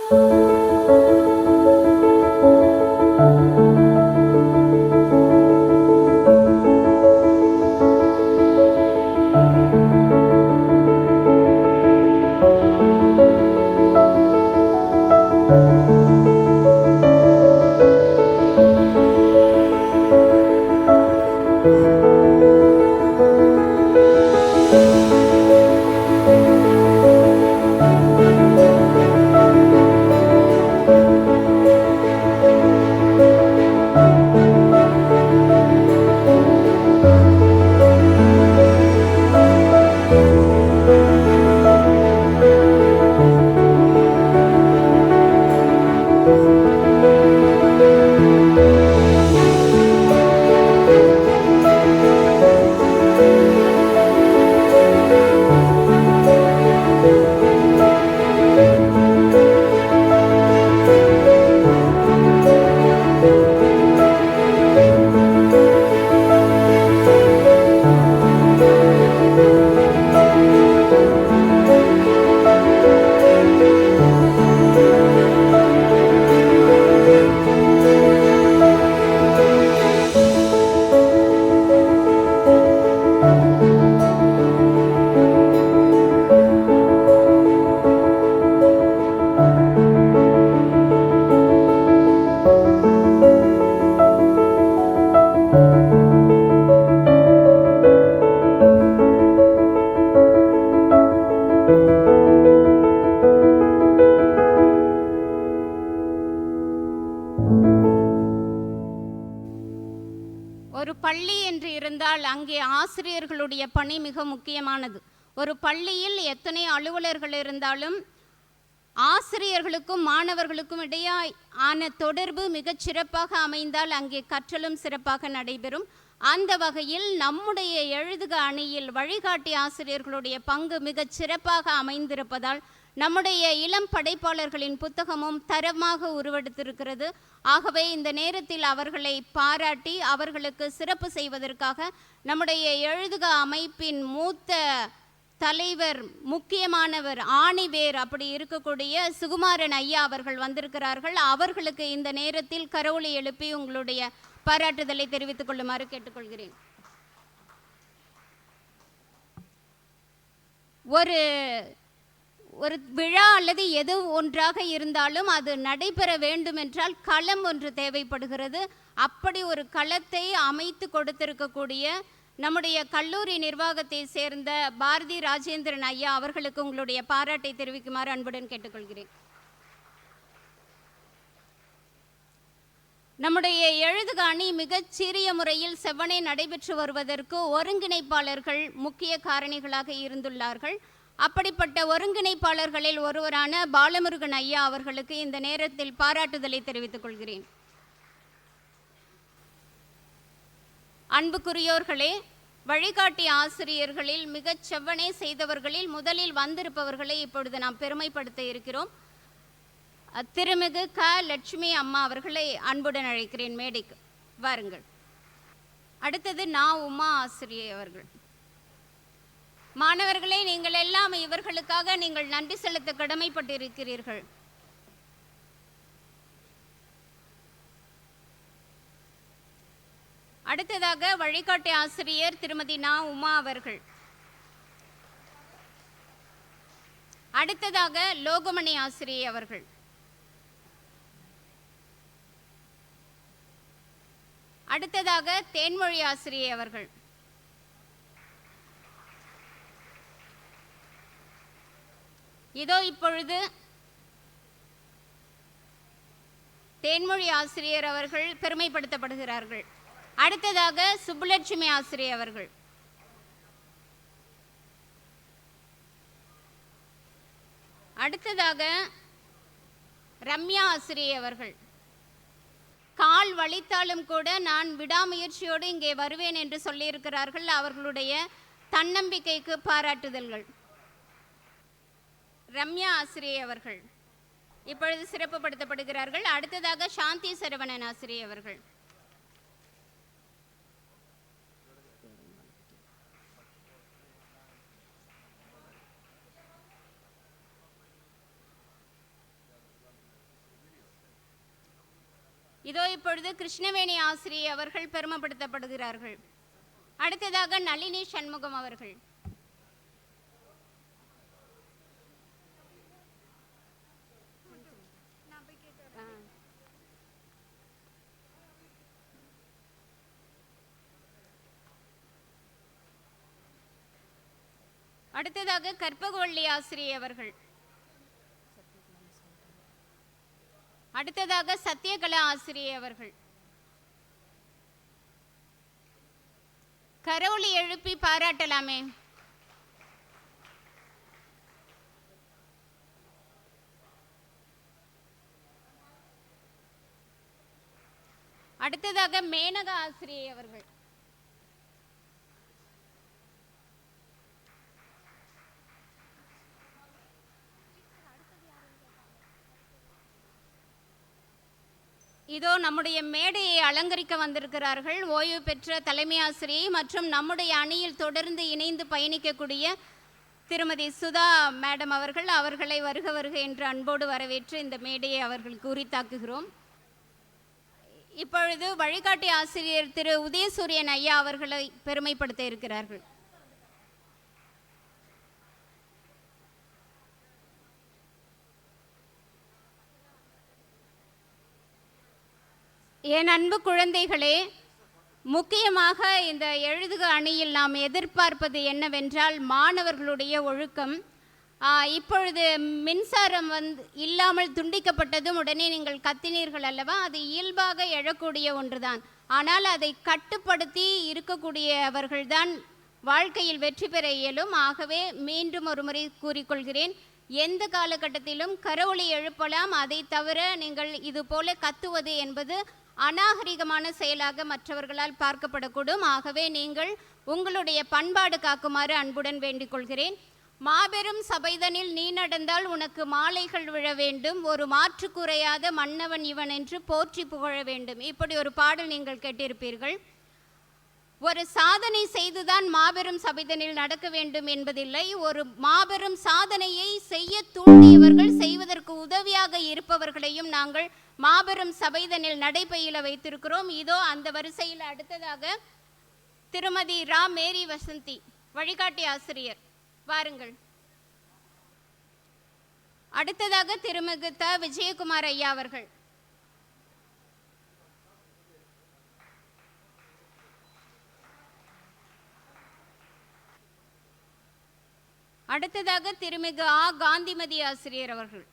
ஒரு பள்ளி என்று இருந்தால் அங்கே ஆசிரியர்களுடைய பணி மிக முக்கியமானது. ஒரு பள்ளியில் எத்தனை அலுவலர்கள் இருந்தாலும் ஆசிரியர்களுக்கும் மாணவர்களுக்கும் இடையே ஆன தொடர்பு மிகச் சிறப்பாக அமைந்தால் அங்கே கற்றலும் சிறப்பாக நடைபெறும். அந்த வகையில் நம்முடைய எழுதுக அணியில் வழிகாட்டி ஆசிரியர்களுடைய பங்கு மிகச் சிறப்பாக அமைந்திருப்பதால் நம்முடைய இளம் படைப்பாளர்களின் புத்தகமும் தரமாக உருவெடுத்திருக்கிறது. ஆகவே இந்த நேரத்தில் அவர்களை பாராட்டி அவர்களுக்கு சிறப்பு செய்வதற்காக நம்முடைய எழுதுக அமைப்பின் மூத்த தலைவர், முக்கியமானவர், ஆணிவேர் அப்படி இருக்கக்கூடிய சுகுமாரன் ஐயா அவர்கள் வந்திருக்கிறார்கள். அவர்களுக்கு இந்த நேரத்தில் கரவொலி எழுப்பி உங்களுடைய பாராட்டுதலை தெரிவித்துக் கொள்ளுமாறு கேட்டுக்கொள்கிறேன். ஒரு விழா அல்லது எது ஒன்றாக இருந்தாலும் அது நடைபெற வேண்டும் என்றால் களம் ஒன்று தேவைப்படுகிறது. அப்படி ஒரு களத்தை அமைத்து கொடுத்திருக்கக்கூடிய நம்முடைய கல்லூரி நிர்வாகத்தை சேர்ந்த பாரதி ராஜேந்திரன் ஐயா அவர்களுக்கு உங்களுடைய பாராட்டை தெரிவிக்குமாறு அன்புடன் கேட்டுக்கொள்கிறேன். நம்முடைய எழுதுக அணி மிகச் சிறிய முறையில் செவ்வனே நடைபெற்று வருவதற்கு ஒருங்கிணைப்பாளர்கள் முக்கிய காரணிகளாக இருந்துள்ளார்கள். அப்படிப்பட்ட ஒருங்கிணைப்பாளர்களில் ஒருவரான பாலமுருகன் ஐயா அவர்களுக்கு இந்த நேரத்தில் பாராட்டுதலை தெரிவித்துக் கொள்கிறேன். அன்புக்குரியோர்களே, வழிகாட்டி ஆசிரியர்களில் மிகச் செவ்வனே செய்தவர்களில் முதலில் வந்திருப்பவர்களை இப்பொழுது நாம் பெருமைப்படுத்த இருக்கிறோம். திருமிகு க. லட்சுமி அம்மா அவர்களை அன்புடன் அழைக்கிறேன், மேடைக்கு வாருங்கள். அடுத்தது நா. உமா ஆசிரியை அவர்கள். மாணவர்களே, நீங்கள் எல்லாம் இவர்களுக்காக நீங்கள் நன்றி செலுத்த கடமைப்பட்டிருக்கிறீர்கள். அடுத்ததாக வழிகாட்டி ஆசிரியர் திருமதி நா. உமா அவர்கள். அடுத்ததாக லோகமணி ஆசிரியை அவர்கள். அடுத்ததாக தேன்மொழி ஆசிரியை அவர்கள். இதோ இப்பொழுது தேன்மொழி ஆசிரியர் அவர்கள் பெருமைப்படுத்தப்படுகிறார்கள். அடுத்ததாக சுப்புலட்சுமி ஆசிரியை அவர்கள். அடுத்ததாக ரம்யா ஆசிரியை அவர்கள். கால் வலித்தாலும் கூட நான் விடாமுயற்சியோடு இங்கே வருவேன் என்று சொல்லியிருக்கிறார்கள். அவர்களுடைய தன்னம்பிக்கைக்கு பாராட்டுதல்கள். ரம்யா ஆசிரியை அவர்கள் இப்பொழுது சிறப்புப்படுத்தப்படுகிறார்கள். அடுத்ததாக சாந்தி சரவணன் ஆசிரியை அவர்கள். இதோ இப்பொழுது கிருஷ்ணவேணி ஆசிரியை அவர்கள் பெருமைப்படுத்தப்படுகிறார்கள். அடுத்ததாக நளினி சண்முகம் அவர்கள். அடுத்ததாக கற்பகவள்ளி ஆசிரியை அவர்கள். அடுத்ததாக சத்தியகலா ஆசிரியை அவர்கள். கரோலி எழுப்பி பாராட்டலாமே. அடுத்ததாக மேனகா ஆசிரியை அவர்கள். இதோ நம்முடைய மேடையை அலங்கரிக்க வந்திருக்கிறார்கள் ஓய்வு பெற்ற தலைமை ஆசிரியை மற்றும் நம்முடைய அணியில் தொடர்ந்து இணைந்து பயணிக்கக்கூடிய திருமதி சுதா மேடம் அவர்கள். அவர்களை வருக வருக என்று அன்போடு வரவேற்று இந்த மேடையை அவர்களுக்கு உரித்தாக்குகிறோம். இப்பொழுது வழிகாட்டி ஆசிரியர் திரு உதயசூரியன் ஐயா அவர்களை பெருமைப்படுத்த இருக்கிறார்கள். என் அன்பு குழந்தைகளே, முக்கியமாக இந்த எழுதுக அணியில் நாம் எதிர்பார்ப்பது என்னவென்றால் மாணவர்களுடைய ஒழுக்கம். இப்பொழுது மின்சாரம் இல்லாமல் துண்டிக்கப்பட்டதும் உடனே நீங்கள் கத்தினீர்கள் அல்லவா? அது இயல்பாக எழக்கூடிய ஒன்றுதான். ஆனால் அதை கட்டுப்படுத்தி இருக்கக்கூடியவர்கள்தான் வாழ்க்கையில் வெற்றி பெற இயலும். ஆகவே மீண்டும் ஒரு முறை கூறிக்கொள்கிறேன், எந்த காலகட்டத்திலும் கரவொலி எழுப்பலாம். அதை தவிர நீங்கள் இது போல கத்துவது என்பது அநாகரிகமான செயலாக மற்றவர்களால் பார்க்கப்படக்கூடும். ஆகவே நீங்கள் உங்களுடைய பண்பாடு காக்குமாறு அன்புடன் வேண்டிக் கொள்கிறேன். மாபெரும் சபைதனில் நீ நடந்தால் உனக்கு மாலைகள் விழ வேண்டும், ஒரு மாற்று குறையாத மன்னவன் இவன் என்று போற்றி புகழ வேண்டும். இப்படி ஒரு பாடல் நீங்கள் கேட்டிருப்பீர்கள். ஒரு சாதனை செய்துதான் மாபெரும் சபைதனில் நடக்க வேண்டும் என்பதில்லை. ஒரு மாபெரும் சாதனையை செய்ய தூண்டியவர்கள், செய்வதற்கு உதவியாக இருப்பவர்களையும் நாங்கள் மாபெரும் சபைதனில் நடைபயில வைத்திருக்கிறோம். இதோ அந்த வரிசையில் அடுத்ததாக திருமதி ரா மேரி வசந்தி, வழிகாட்டி ஆசிரியர், வாருங்கள். அடுத்ததாக திருமிகு த விஜயகுமார் ஐயா அவர்கள். அடுத்ததாக திருமிகு ஆ காந்திமதி ஆசிரியர் அவர்கள்.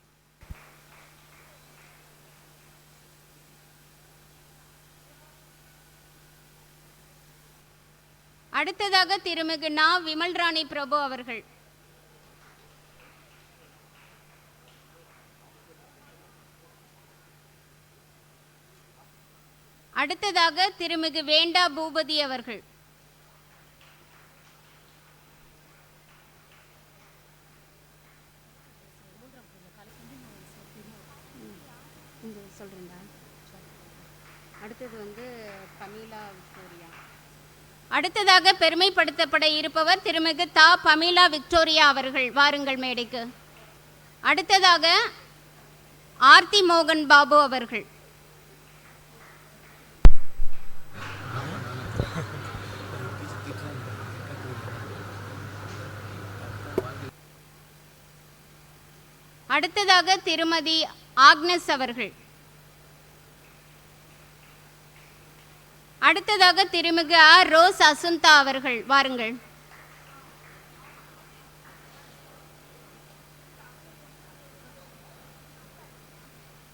அடுத்ததாக திருமிகு நா விமல்ராணி பிரபு அவர்கள். அடுத்ததாக திருமிகு வேண்டா பூபதி அவர்கள். அடுத்தது பமீலா விக்டோரியா. அடுத்ததாக பெருமைப்படுத்தப்பட இருப்பவர் திருமிகு தா பமீலா விக்டோரியா அவர்கள். வாருங்கள் மேடைக்கு. அடுத்ததாக ஆர்த்தி மோகன் பாபு அவர்கள். அடுத்ததாக திருமதி ஆக்னஸ் அவர்கள். அடுத்ததாக திருமிகு ஆர் ரோஸ் அசுந்தா அவர்கள். வாருங்கள்.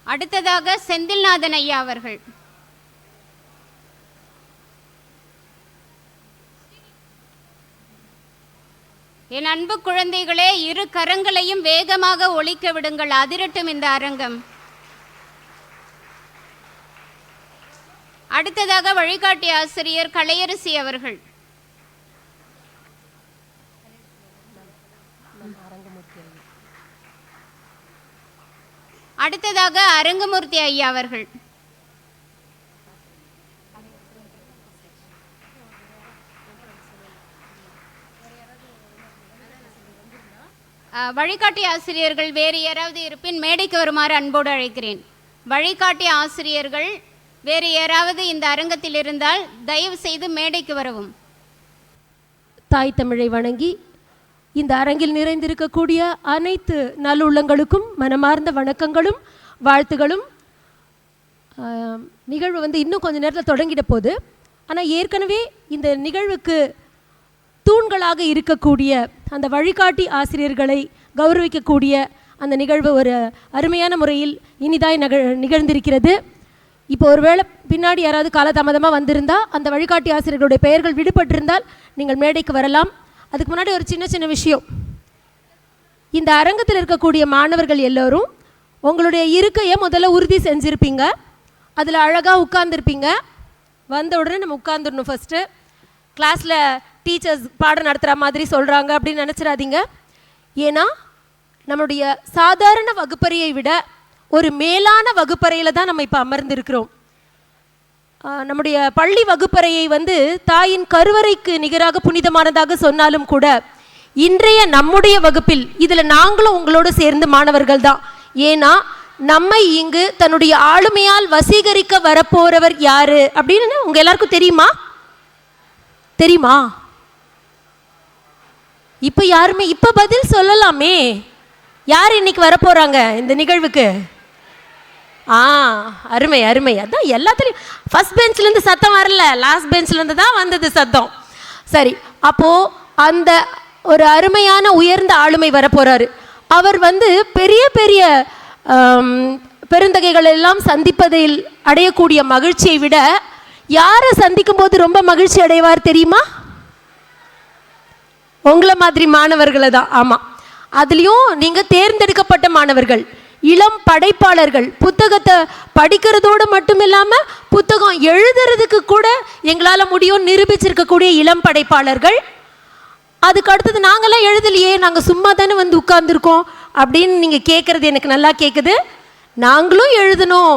அடுத்ததாக செந்தில்நாதன் ஐயா அவர்கள். என் அன்பு குழந்தைகளே, இரு கரங்களையும் வேகமாக ஒலிக்க விடுங்கள், அதிரட்டும் இந்த அரங்கம். அடுத்ததாக வழிகாட்டி ஆசிரியர் கலையரசி அவர்கள். அடுத்ததாக அரங்கமூர்த்தி ஐயா அவர்கள். வழிகாட்டி ஆசிரியர்கள் வேறு யாராவது இருப்பின் மேடைக்கு வருமாறு அன்போடு அழைக்கிறேன். வழிகாட்டி ஆசிரியர்கள் வேறு யாராவது இந்த அரங்கத்தில் இருந்தால் தயவு செய்து மேடைக்கு வரவும். தாய் தமிழை வணங்கி இந்த அரங்கில் நிறைந்திருக்கக்கூடிய அனைத்து நல்லுள்ளங்களுக்கும் மனமார்ந்த வணக்கங்களும் வாழ்த்துகளும். நிகழ்வு இன்னும் கொஞ்சம் நேரத்தில் தொடங்கிட போகுது. ஆனால் ஏற்கனவே இந்த நிகழ்வுக்கு தூண்களாக இருக்கக்கூடிய அந்த வழிகாட்டி ஆசிரியர்களை கௌரவிக்கக்கூடிய அந்த நிகழ்வு ஒரு அருமையான முறையில் இனிதாய் நிகழ்ந்திருக்கிறது. இப்போ ஒருவேளை பின்னாடி யாராவது காலதாமதமாக வந்திருந்தால் அந்த வழிகாட்டி ஆசிரியர்களுடைய பெயர்கள் விடுபட்டிருந்தால் நீங்கள் மேடைக்கு வரலாம். அதுக்கு முன்னாடி ஒரு சின்ன விஷயம். இந்த அரங்கத்தில் இருக்கக்கூடிய மாணவர்கள் எல்லோரும் உங்களுடைய இருக்கையை முதல்ல உறுதி செஞ்சுருப்பீங்க. அதில் அழகாக உட்கார்ந்துருப்பீங்க. வந்த உடனே நம்ம உட்காந்துடணும். ஃபஸ்ட்டு கிளாஸில் டீச்சர்ஸ் பாடம் நடத்துகிற மாதிரி சொல்கிறாங்க அப்படின்னு நினச்சிடாதீங்க. ஏன்னா நம்மளுடைய சாதாரண வகுப்பறையை விட ஒரு மேலான வகுப்பறையில் தான் நம்ம இப்போ அமர்ந்திருக்கிறோம். நம்முடைய பள்ளி வகுப்பறையை தாயின் கருவறைக்கு நிகராக புனிதமானதாக சொன்னாலும் கூட இன்றைய நம்முடைய வகுப்பில் இதில் நாங்களும் உங்களோடு சேர்ந்து மாணவர்கள் தான். ஏன்னா நம்மை இங்கு தன்னுடைய ஆளுமையால் வசீகரிக்க வரப்போறவர் யாரு அப்படின்னு உங்க எல்லாருக்கும் தெரியுமா? தெரியுமா? இப்ப யாருமே இப்ப பதில் சொல்லலாமே. யார் இன்னைக்கு வரப்போறாங்க இந்த நிகழ்வுக்கு? அருமை அருமை. அதான் எல்லாத்துலேயும் ஃபர்ஸ்ட் பெஞ்ச்லேருந்து சத்தம் வரல, லாஸ்ட் பெஞ்ச்லேருந்து தான் வந்தது சத்தம். சரி, அப்போது அந்த ஒரு அருமையான உயர்ந்த ஆளுமை வரப்போகிறாரு. அவர் பெரிய பெரிய பெருந்தகைகள் எல்லாம் சந்திப்பதில் அடையக்கூடிய மகிழ்ச்சியை விட யாரை சந்திக்கும் போது ரொம்ப மகிழ்ச்சி அடைவார் தெரியுமா? உங்களை மாதிரி மாணவர்களை தான். ஆமாம், அதுலேயும் நீங்கள் தேர்ந்தெடுக்கப்பட்ட மாணவர்கள், இளம் படைப்பாளர்கள். புத்தகத்தை படிக்கிறதோடு மட்டும் இல்லாமல் புத்தகம் எழுதுறதுக்கு கூட எங்களால் முடியும் நிரூபிச்சிருக்கக்கூடிய இளம் படைப்பாளர்கள். அதுக்கு அடுத்தது நாங்களாம் எழுதலையே, நாங்கள் சும்மா தானே உட்கார்ந்துருக்கோம் அப்படின்னு நீங்கள் கேட்குறது எனக்கு நல்லா கேட்குது. நாங்களும் எழுதணும்,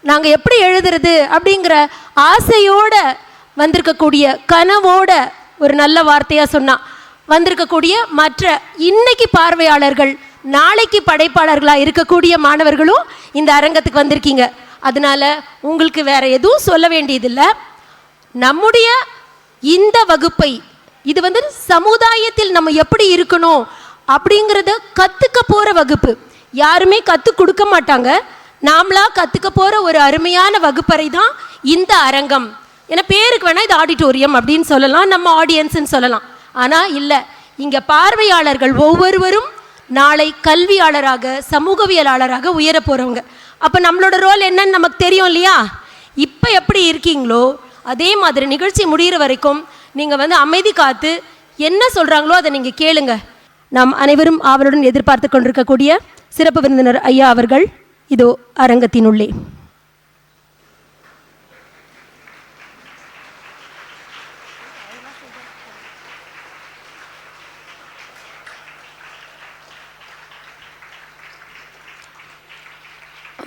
நாங்கள் எப்படி எழுதுறது அப்படிங்கிற ஆசையோடு வந்திருக்கக்கூடிய, கனவோட ஒரு நல்ல வார்த்தையாக சொன்னால் வந்திருக்கக்கூடிய மற்ற இன்னைக்கு பார்வையாளர்கள், நாளைக்கு படைப்பாளர்களாக இருக்கக்கூடிய மாணவர்களும் இந்த அரங்கத்துக்கு வந்திருக்கீங்க. அதனால உங்களுக்கு வேற எதுவும் சொல்ல வேண்டியதில்லை. நம்முடைய இந்த வகுப்பை இது சமுதாயத்தில் நம்ம எப்படி இருக்கணும் அப்படிங்கிறத கற்றுக்க போகிற வகுப்பு. யாருமே கற்றுக் கொடுக்க மாட்டாங்க, நாமளா கற்றுக்க போகிற ஒரு அருமையான வகுப்பறை தான் இந்த அரங்கம். ஏன்னா பேருக்கு வேணால் இது ஆடிட்டோரியம் அப்படின்னு சொல்லலாம், நம்ம ஆடியன்ஸ்ன்னு சொல்லலாம். ஆனால் இல்லை, இங்கே பார்வையாளர்கள் ஒவ்வொருவரும் நாளை கல்வியாளராக, சமூகவியலாளராக உயர போகிறவங்க. அப்போ நம்மளோட ரோல் என்னன்னு நமக்கு தெரியும் இல்லையா? இப்போ எப்படி இருக்கீங்களோ அதே மாதிரி நிகழ்ச்சி முடிகிற வரைக்கும் நீங்கள் அமைதி காத்து என்ன சொல்கிறாங்களோ அதை நீங்கள் கேளுங்க. நாம் அனைவரும் ஆவலுடன் எதிர்பார்த்து கொண்டிருக்கக்கூடிய சிறப்பு விருந்தினர் ஐயா அவர்கள் இதோ அரங்கத்தினுள்ளே.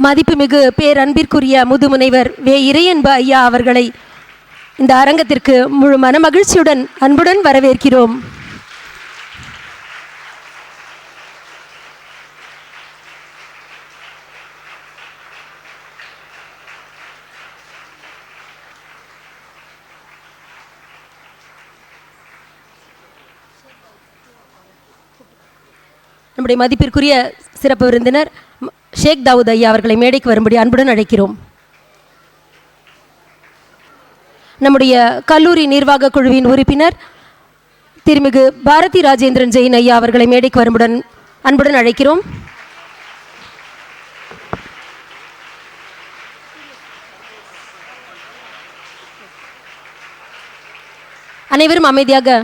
மதிப்புமிகு பேரன்பிற்குரிய முதுமுனைவர் வே இறையன்பு ஐயா அவர்களை இந்த அரங்கத்திற்கு முழு மன மகிழ்ச்சியுடன் அன்புடன் வரவேற்கிறோம். நம்முடைய மதிப்பிற்குரிய சிறப்பு விருந்தினர் ஷேக் தாவூத் ஐயா அவர்களை மேடைக்கு வரும்படி அன்புடன் அழைக்கிறோம். நம்முடைய கல்லூரி நிர்வாக குழுவின் உறுப்பினர் திருமிகு பாரதி ராஜேந்திரன் ஜெயின் ஐயா அவர்களை மேடைக்கு வரும்புடன் அன்புடன் அழைக்கிறோம். அனைவரும் அமைதியாக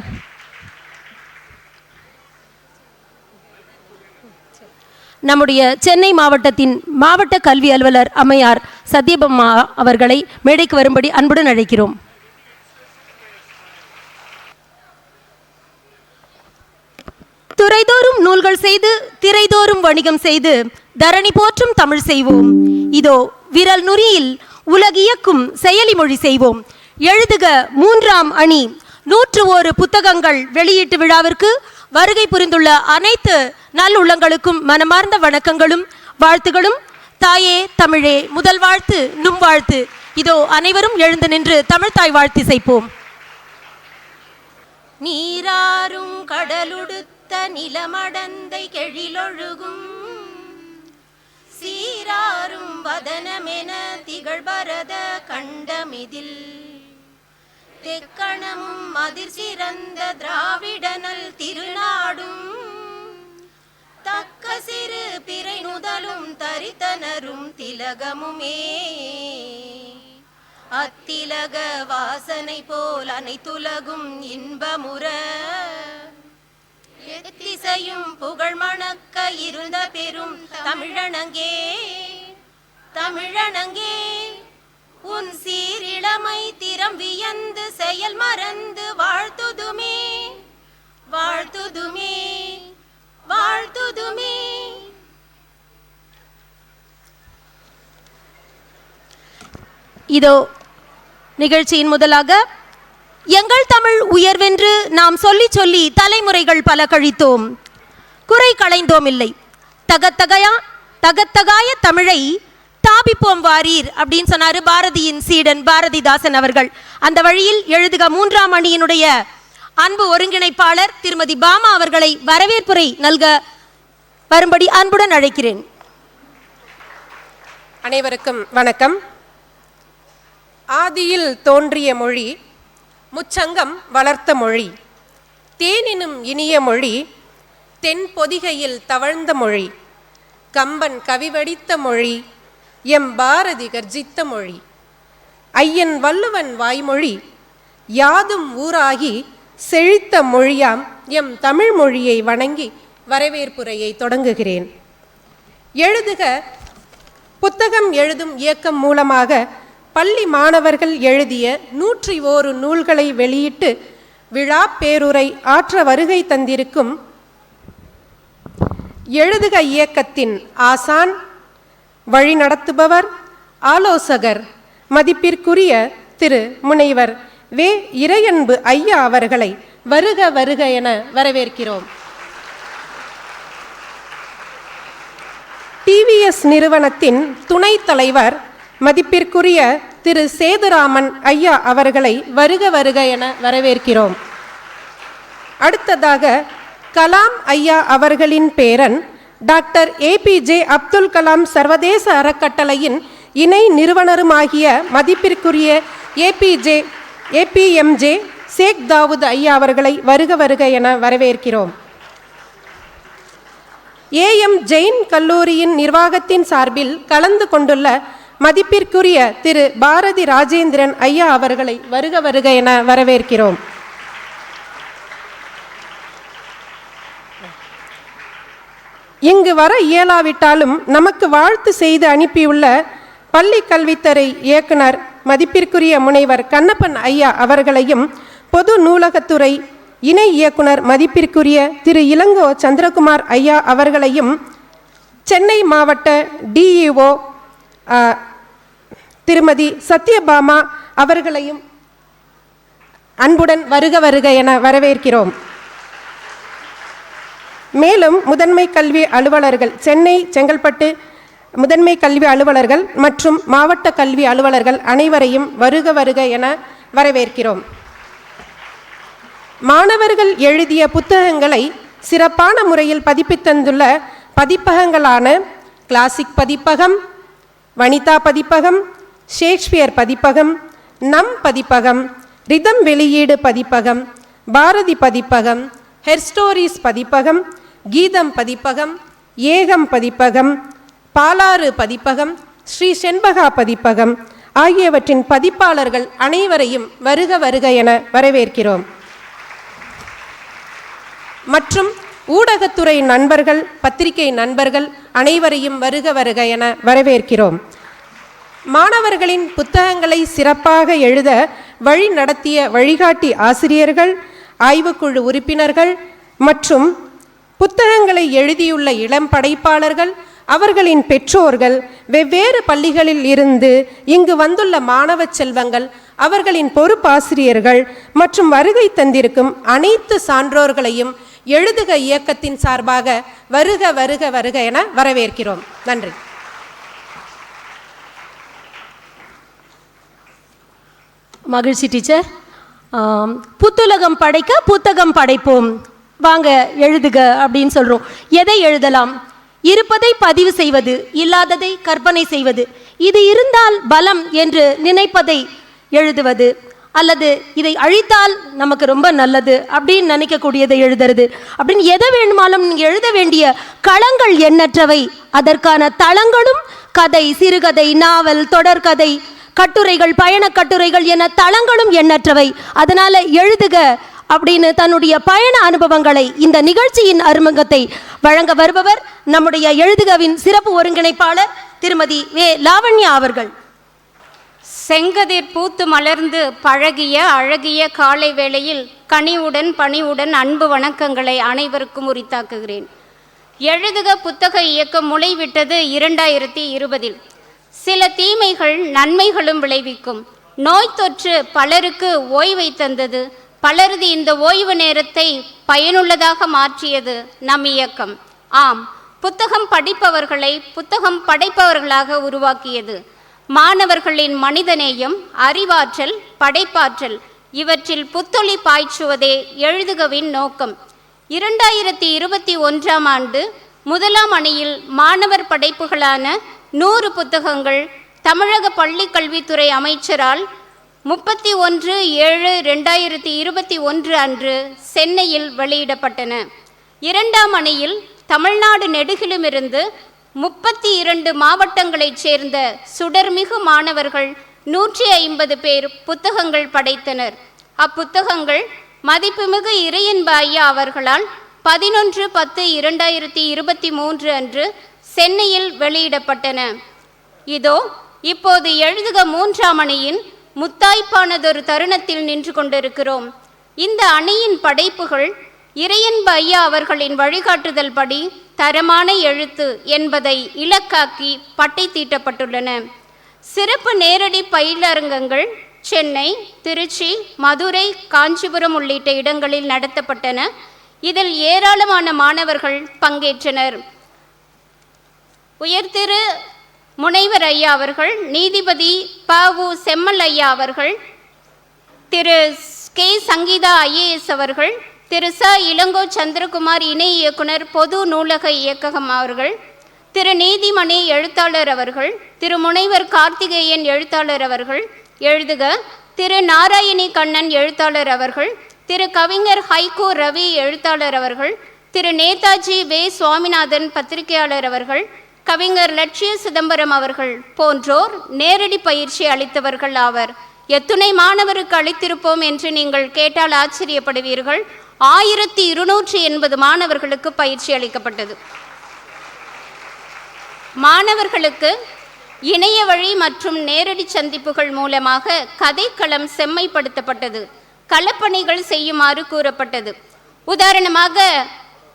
நம்முடைய சென்னை மாவட்டத்தின் மாவட்ட கல்வி அலுவலர் அம்மையார் சத்யபாமா அவர்களை மேடைக்கு வரும்படி அன்புடன் அழைக்கிறோம். துறைதோறும் நூல்கள் செய்து திரைதோறும் வணிகம் செய்து தரணி போற்றும் தமிழ் செய்வோம். இதோ விரல் நுரியில் உலகியக்கும் செயலி மொழி செய்வோம். எழுதுக 3ஆம் அணி 101 புத்தகங்கள் வெளியீட்டு விழாவிற்கு வருகை புரிந்துள்ள அனைத்து நல்லுள்ளங்களுக்கும் மனமார்ந்த வணக்கங்களும் வாழ்த்துகளும். தாயே தமிழே முதல் வாழ்த்து நும் வாழ்த்து. இதோ அனைவரும் எழுந்து நின்று தமிழ்த்தாய் வாழ்த்திசைப்போம். நீராறும் கடலுடுத்த நிலமடந்தை கெழிலொழுகும் சீராறும் வதனமென திகழ்பரத கண்டமிதில் தெக்கணமும் அதிர் சிறந்த திராவிடனல் திருநாடும் தக்க சிறு பிறை நுதலும் தரித்தனரும் திலகமுமே அத்திலக வாசனை போல் அனைத்துலகும் இன்பமுற எத்திசையும் புகழ் மணக்க இருந்த பெரும் தமிழனங்கே தமிழனங்கே உன் சீரிழமை திறம் வியந்து செயல் மறந்து வாழ்த்துதுமே வாழ்த்துதுமே வாழ்த்துதுமே. இதோ நிகழ்ச்சியின் முதலாக எங்கள் தமிழ் உயர்வென்று நாம் சொல்லி சொல்லி தலைமுறைகள் பல கழித்தோம், குறை களைந்தோம் இல்லை. தகத்தகாய தமிழை தாபிப்போம் வாரீர் அப்படின்னு சொன்னாரு பாரதியின் சீடன் பாரதிதாசன் அவர்கள். அந்த வழியில் எழுதுக 3ஆம் அணியினுடைய அன்பு ஒருங்கிணைப்பாளர் திருமதி பாமா அவர்களை வரவேற்புரை நல்க வரும்படி அன்புடன் அழைக்கிறேன். அனைவருக்கும் வணக்கம். ஆதியில் தோன்றிய மொழி முச்சங்கம் வளர்த்த மொழி, தேனினும் இனிய மொழி தென் பொதிகையில் தவழ்ந்த மொழி, கம்பன் கவிவடித்த மொழி எம் பாரதி கர்ஜித்த மொழி, ஐயன் வள்ளுவன் வாய்மொழி யாதும் ஊராகி செழித்த மொழியாம் எம் தமிழ் மொழியை வணங்கி வரவேற்புரையை தொடங்குகிறேன். எழுதுக புத்தகம் எழுதும் இயக்கம் மூலமாக பள்ளி மாணவர்கள் எழுதிய 101 நூல்களை வெளியிட்டு விழா பேருரை ஆற்ற வருகை தந்திருக்கும் எழுதுக இயக்கத்தின் ஆசான், வழிநடத்துபவர், ஆலோசகர் மதிப்பிற்குரிய திரு முனைவர் வே. இறையன்பு ஐயா அவர்களை வருக வருக என வரவேற்கிறோம். டிவிஎஸ் நிறுவனத்தின் துணைத் தலைவர் மதிப்பிற்குரிய திரு சேதுராமன் ஐயா அவர்களை வருக வருக என வரவேற்கிறோம். அடுத்ததாக கலாம் ஐயா அவர்களின் பேரன் டாக்டர் ஏபிஜே அப்துல் கலாம் சர்வதேச அறக்கட்டளையின் இணை நிறுவனருமாகிய மதிப்பிற்குரிய ஏபிஎம்ஜே ஷேக் தாவூத் ஐயா அவர்களை வருக வருக என வரவேற்கிறோம். ஏஎம் ஜெயின் கல்லூரியின் நிர்வாகத்தின் சார்பில் கலந்து கொண்டுள்ள மதிப்பிற்குரிய திரு பாரதி ராஜேந்திரன் ஐயா அவர்களை வருக வருக என வரவேற்கிறோம். இங்கு வர இயலாவிட்டாலும் நமக்கு வாழ்த்து செய்து அனுப்பியுள்ள பள்ளி கல்வித்துறை இயக்குனர் மதிப்பிற்குரிய முனைவர் கண்ணப்பன் ஐயா அவர்களையும், பொது நூலகத்துறை இணை இயக்குனர் மதிப்பிற்குரிய திரு இளங்கோ சந்திரகுமார் ஐயா அவர்களையும், சென்னை மாவட்ட டிஇஓ திருமதி சத்யபாமா அவர்களையும் அன்புடன் வருக வருக என வரவேற்கிறோம். மேலும் முதன்மை கல்வி அலுவலர்கள், சென்னை செங்கல்பட்டு முதன்மை கல்வி அலுவலர்கள் மற்றும் மாவட்ட கல்வி அலுவலர்கள் அனைவரையும் வருக வருக என வரவேற்கிறோம். மாணவர்கள் எழுதிய புத்தகங்களை சிறப்பான முறையில் பதிப்பித்தந்துள்ள பதிப்பகங்களான கிளாசிக் பதிப்பகம், வனிதா பதிப்பகம், ஷேக்ஸ்பியர் பதிப்பகம், நம் பதிப்பகம், ரிதம் வெளியீடு பதிப்பகம், பாரதி பதிப்பகம், ஹெர்ஸ்டோரிஸ் பதிப்பகம், கீதம் பதிப்பகம், ஏகம் பதிப்பகம், பாலாறு பதிப்பகம், ஸ்ரீ செண்பகா பதிப்பகம் ஆகியவற்றின் பதிப்பாளர்கள் அனைவரையும் வருக வருக என வரவேற்கிறோம். மற்றும் ஊடகத்துறை நண்பர்கள், பத்திரிகை நண்பர்கள் அனைவரையும் வருக வருக என வரவேற்கிறோம். மாணவர்களின் புத்தகங்களை சிறப்பாக எழுத வழி நடத்திய வழிகாட்டி ஆசிரியர்கள், ஆய்வுக்குழு உறுப்பினர்கள் மற்றும் புத்தகங்களை எழுதியுள்ள இளம் படைப்பாளர்கள், அவர்களின் பெற்றோர்கள், வெவ்வேறு பள்ளிகளில் இருந்து இங்கு வந்துள்ள மாணவ செல்வங்கள், அவர்களின் பொறுப்பாசிரியர்கள் மற்றும் வருகை தந்திருக்கும் அனைத்து சான்றோர்களையும் எழுதுக இயக்கத்தின் சார்பாக வருக வருக வருக என வரவேற்கிறோம். நன்றி. மகிழ்ச்சி டீச்சர். புத்துலகம் படைக்க புத்தகம் படைப்போம், வாங்க எழுதுக அப்படின்னு சொல்கிறோம். எதை எழுதலாம்? இருப்பதை பதிவு செய்வது, இல்லாததை கற்பனை செய்வது, இது இருந்தால் பலம் என்று நினைப்பதை எழுதுவது, அல்லது இதை அழித்தால் நமக்கு ரொம்ப நல்லது அப்படின்னு நினைக்கக்கூடியதை எழுதுறது அப்படின்னு எதை வேணுமாலும் நீங்கள் எழுத வேண்டிய களங்கள் எண்ணற்றவை. அதற்கான தளங்களும் கதை, சிறுகதை, நாவல், தொடர்கதை, கட்டுரைகள், பயண கட்டுரைகள் என தளங்களும் எண்ணற்றவை. அதனால எழுதுக அப்படின்னு தன்னுடைய பயண அனுபவங்களை இந்த நிகழ்ச்சியின் அறிமுகத்தை வழங்க வருபவர் நம்முடைய எழுதுகவின் சிறப்பு ஒருங்கிணைப்பாளர் திருமதி வே. லாவண்யா அவர்கள். செங்கதிர் பூத்து மலர்ந்து பழகிய அழகிய காலை வேளையில் கனிவுடன் பணிவுடன் அன்பு வணக்கங்களை அனைவருக்கும் உரித்தாக்குகிறேன். எழுதுக புத்தக இயக்கம் முளைவிட்டது 2020. சில தீமைகள் நன்மைகளும் விளைவிக்கும். நோய் தொற்று பலருக்கு ஓய்வை தந்தது. பலரது இந்த ஓய்வு நேரத்தை பயனுள்ளதாக மாற்றியது நம் இயக்கம். ஆம், புத்தகம் படிப்பவர்களை புத்தகம் படைப்பவர்களாக உருவாக்கியது. மாணவர்களின் மனிதநேயம், அறிவாற்றல், படைப்பாற்றல் இவற்றில் புத்தொளி பாய்ச்சுவதே எழுதுகவின் நோக்கம். 2021ஆம் ஆண்டு முதலாம் அணியில் மாணவர் படைப்புகளான 100 புத்தகங்கள் தமிழக பள்ளிக்கல்வித்துறை அமைச்சரால் 31/7/2021 அன்று சென்னையில் வெளியிடப்பட்டன. 2ஆம் அணியில் தமிழ்நாடு நெடுகிலுமிருந்து 32 மாவட்டங்களைச் சேர்ந்த சுடர்மிகு மாணவர்கள் 150 பேர் புத்தகங்கள் படைத்தனர். அப்புத்தகங்கள் மதிப்புமிகு இறையன்ப ஐயா அவர்களால் 11/10/2023 அன்று சென்னையில் வெளியிடப்பட்டன. இதோ இப்போது எழுதுக 3ஆம் அணியின் முத்தாய்ப்பானதொரு தருணத்தில் நின்று கொண்டிருக்கிறோம். இந்த அணியின் படைப்புகள் இறையன்ப ஐயா அவர்களின் வழிகாட்டுதல் படி தரமான எழுத்து என்பதை இலக்காக்கி பட்டை தீட்டப்பட்டுள்ளன. சிறப்பு நேரடி பயிலரங்கங்கள் சென்னை, திருச்சி, மதுரை, காஞ்சிபுரம் உள்ளிட்ட இடங்களில் நடத்தப்பட்டன. இதில் ஏராளமான மாணவர்கள் பங்கேற்றனர். உயர்திரு முனைவர் ஐயா அவர்கள், நீதிபதி ப.உ. செம்மல் ஐயா அவர்கள், திரு கே. சங்கீதா IAS அவர்கள், திரு ச. இளங்கோ சந்திரகுமார் இணை இயக்குனர் பொது நூலக இயக்ககம் அவர்கள், திரு நீதிமணி எழுத்தாளர் அவர்கள், திரு முனைவர் கார்த்திகேயன் எழுத்தாளர் அவர்கள் எழுதுக, திரு நாராயணி கண்ணன் எழுத்தாளர் அவர்கள், திரு கவிஞர் ஹைகோ ரவி எழுத்தாளர் அவர்கள், திரு நேதாஜி வே. சுவாமிநாதன் பத்திரிகையாளர் அவர்கள், கவிஞர் லட்சிய சிதம்பரம் அவர்கள் போன்றோர் நேரடி பயிற்சி அளித்தவர்கள் ஆவர். எத்துணை மாணவருக்கு அளித்திருப்போம் என்று நீங்கள் கேட்டால் ஆச்சரியப்படுவீர்கள். 1280 மாணவர்களுக்கு பயிற்சி அளிக்கப்பட்டது. மாணவர்களுக்கு இணைய வழி மற்றும் நேரடி சந்திப்புகள் மூலமாக கதைக்களம் செம்மைப்படுத்தப்பட்டது. களப்பணிகள் செய்யுமாறு கூறப்பட்டது. உதாரணமாக,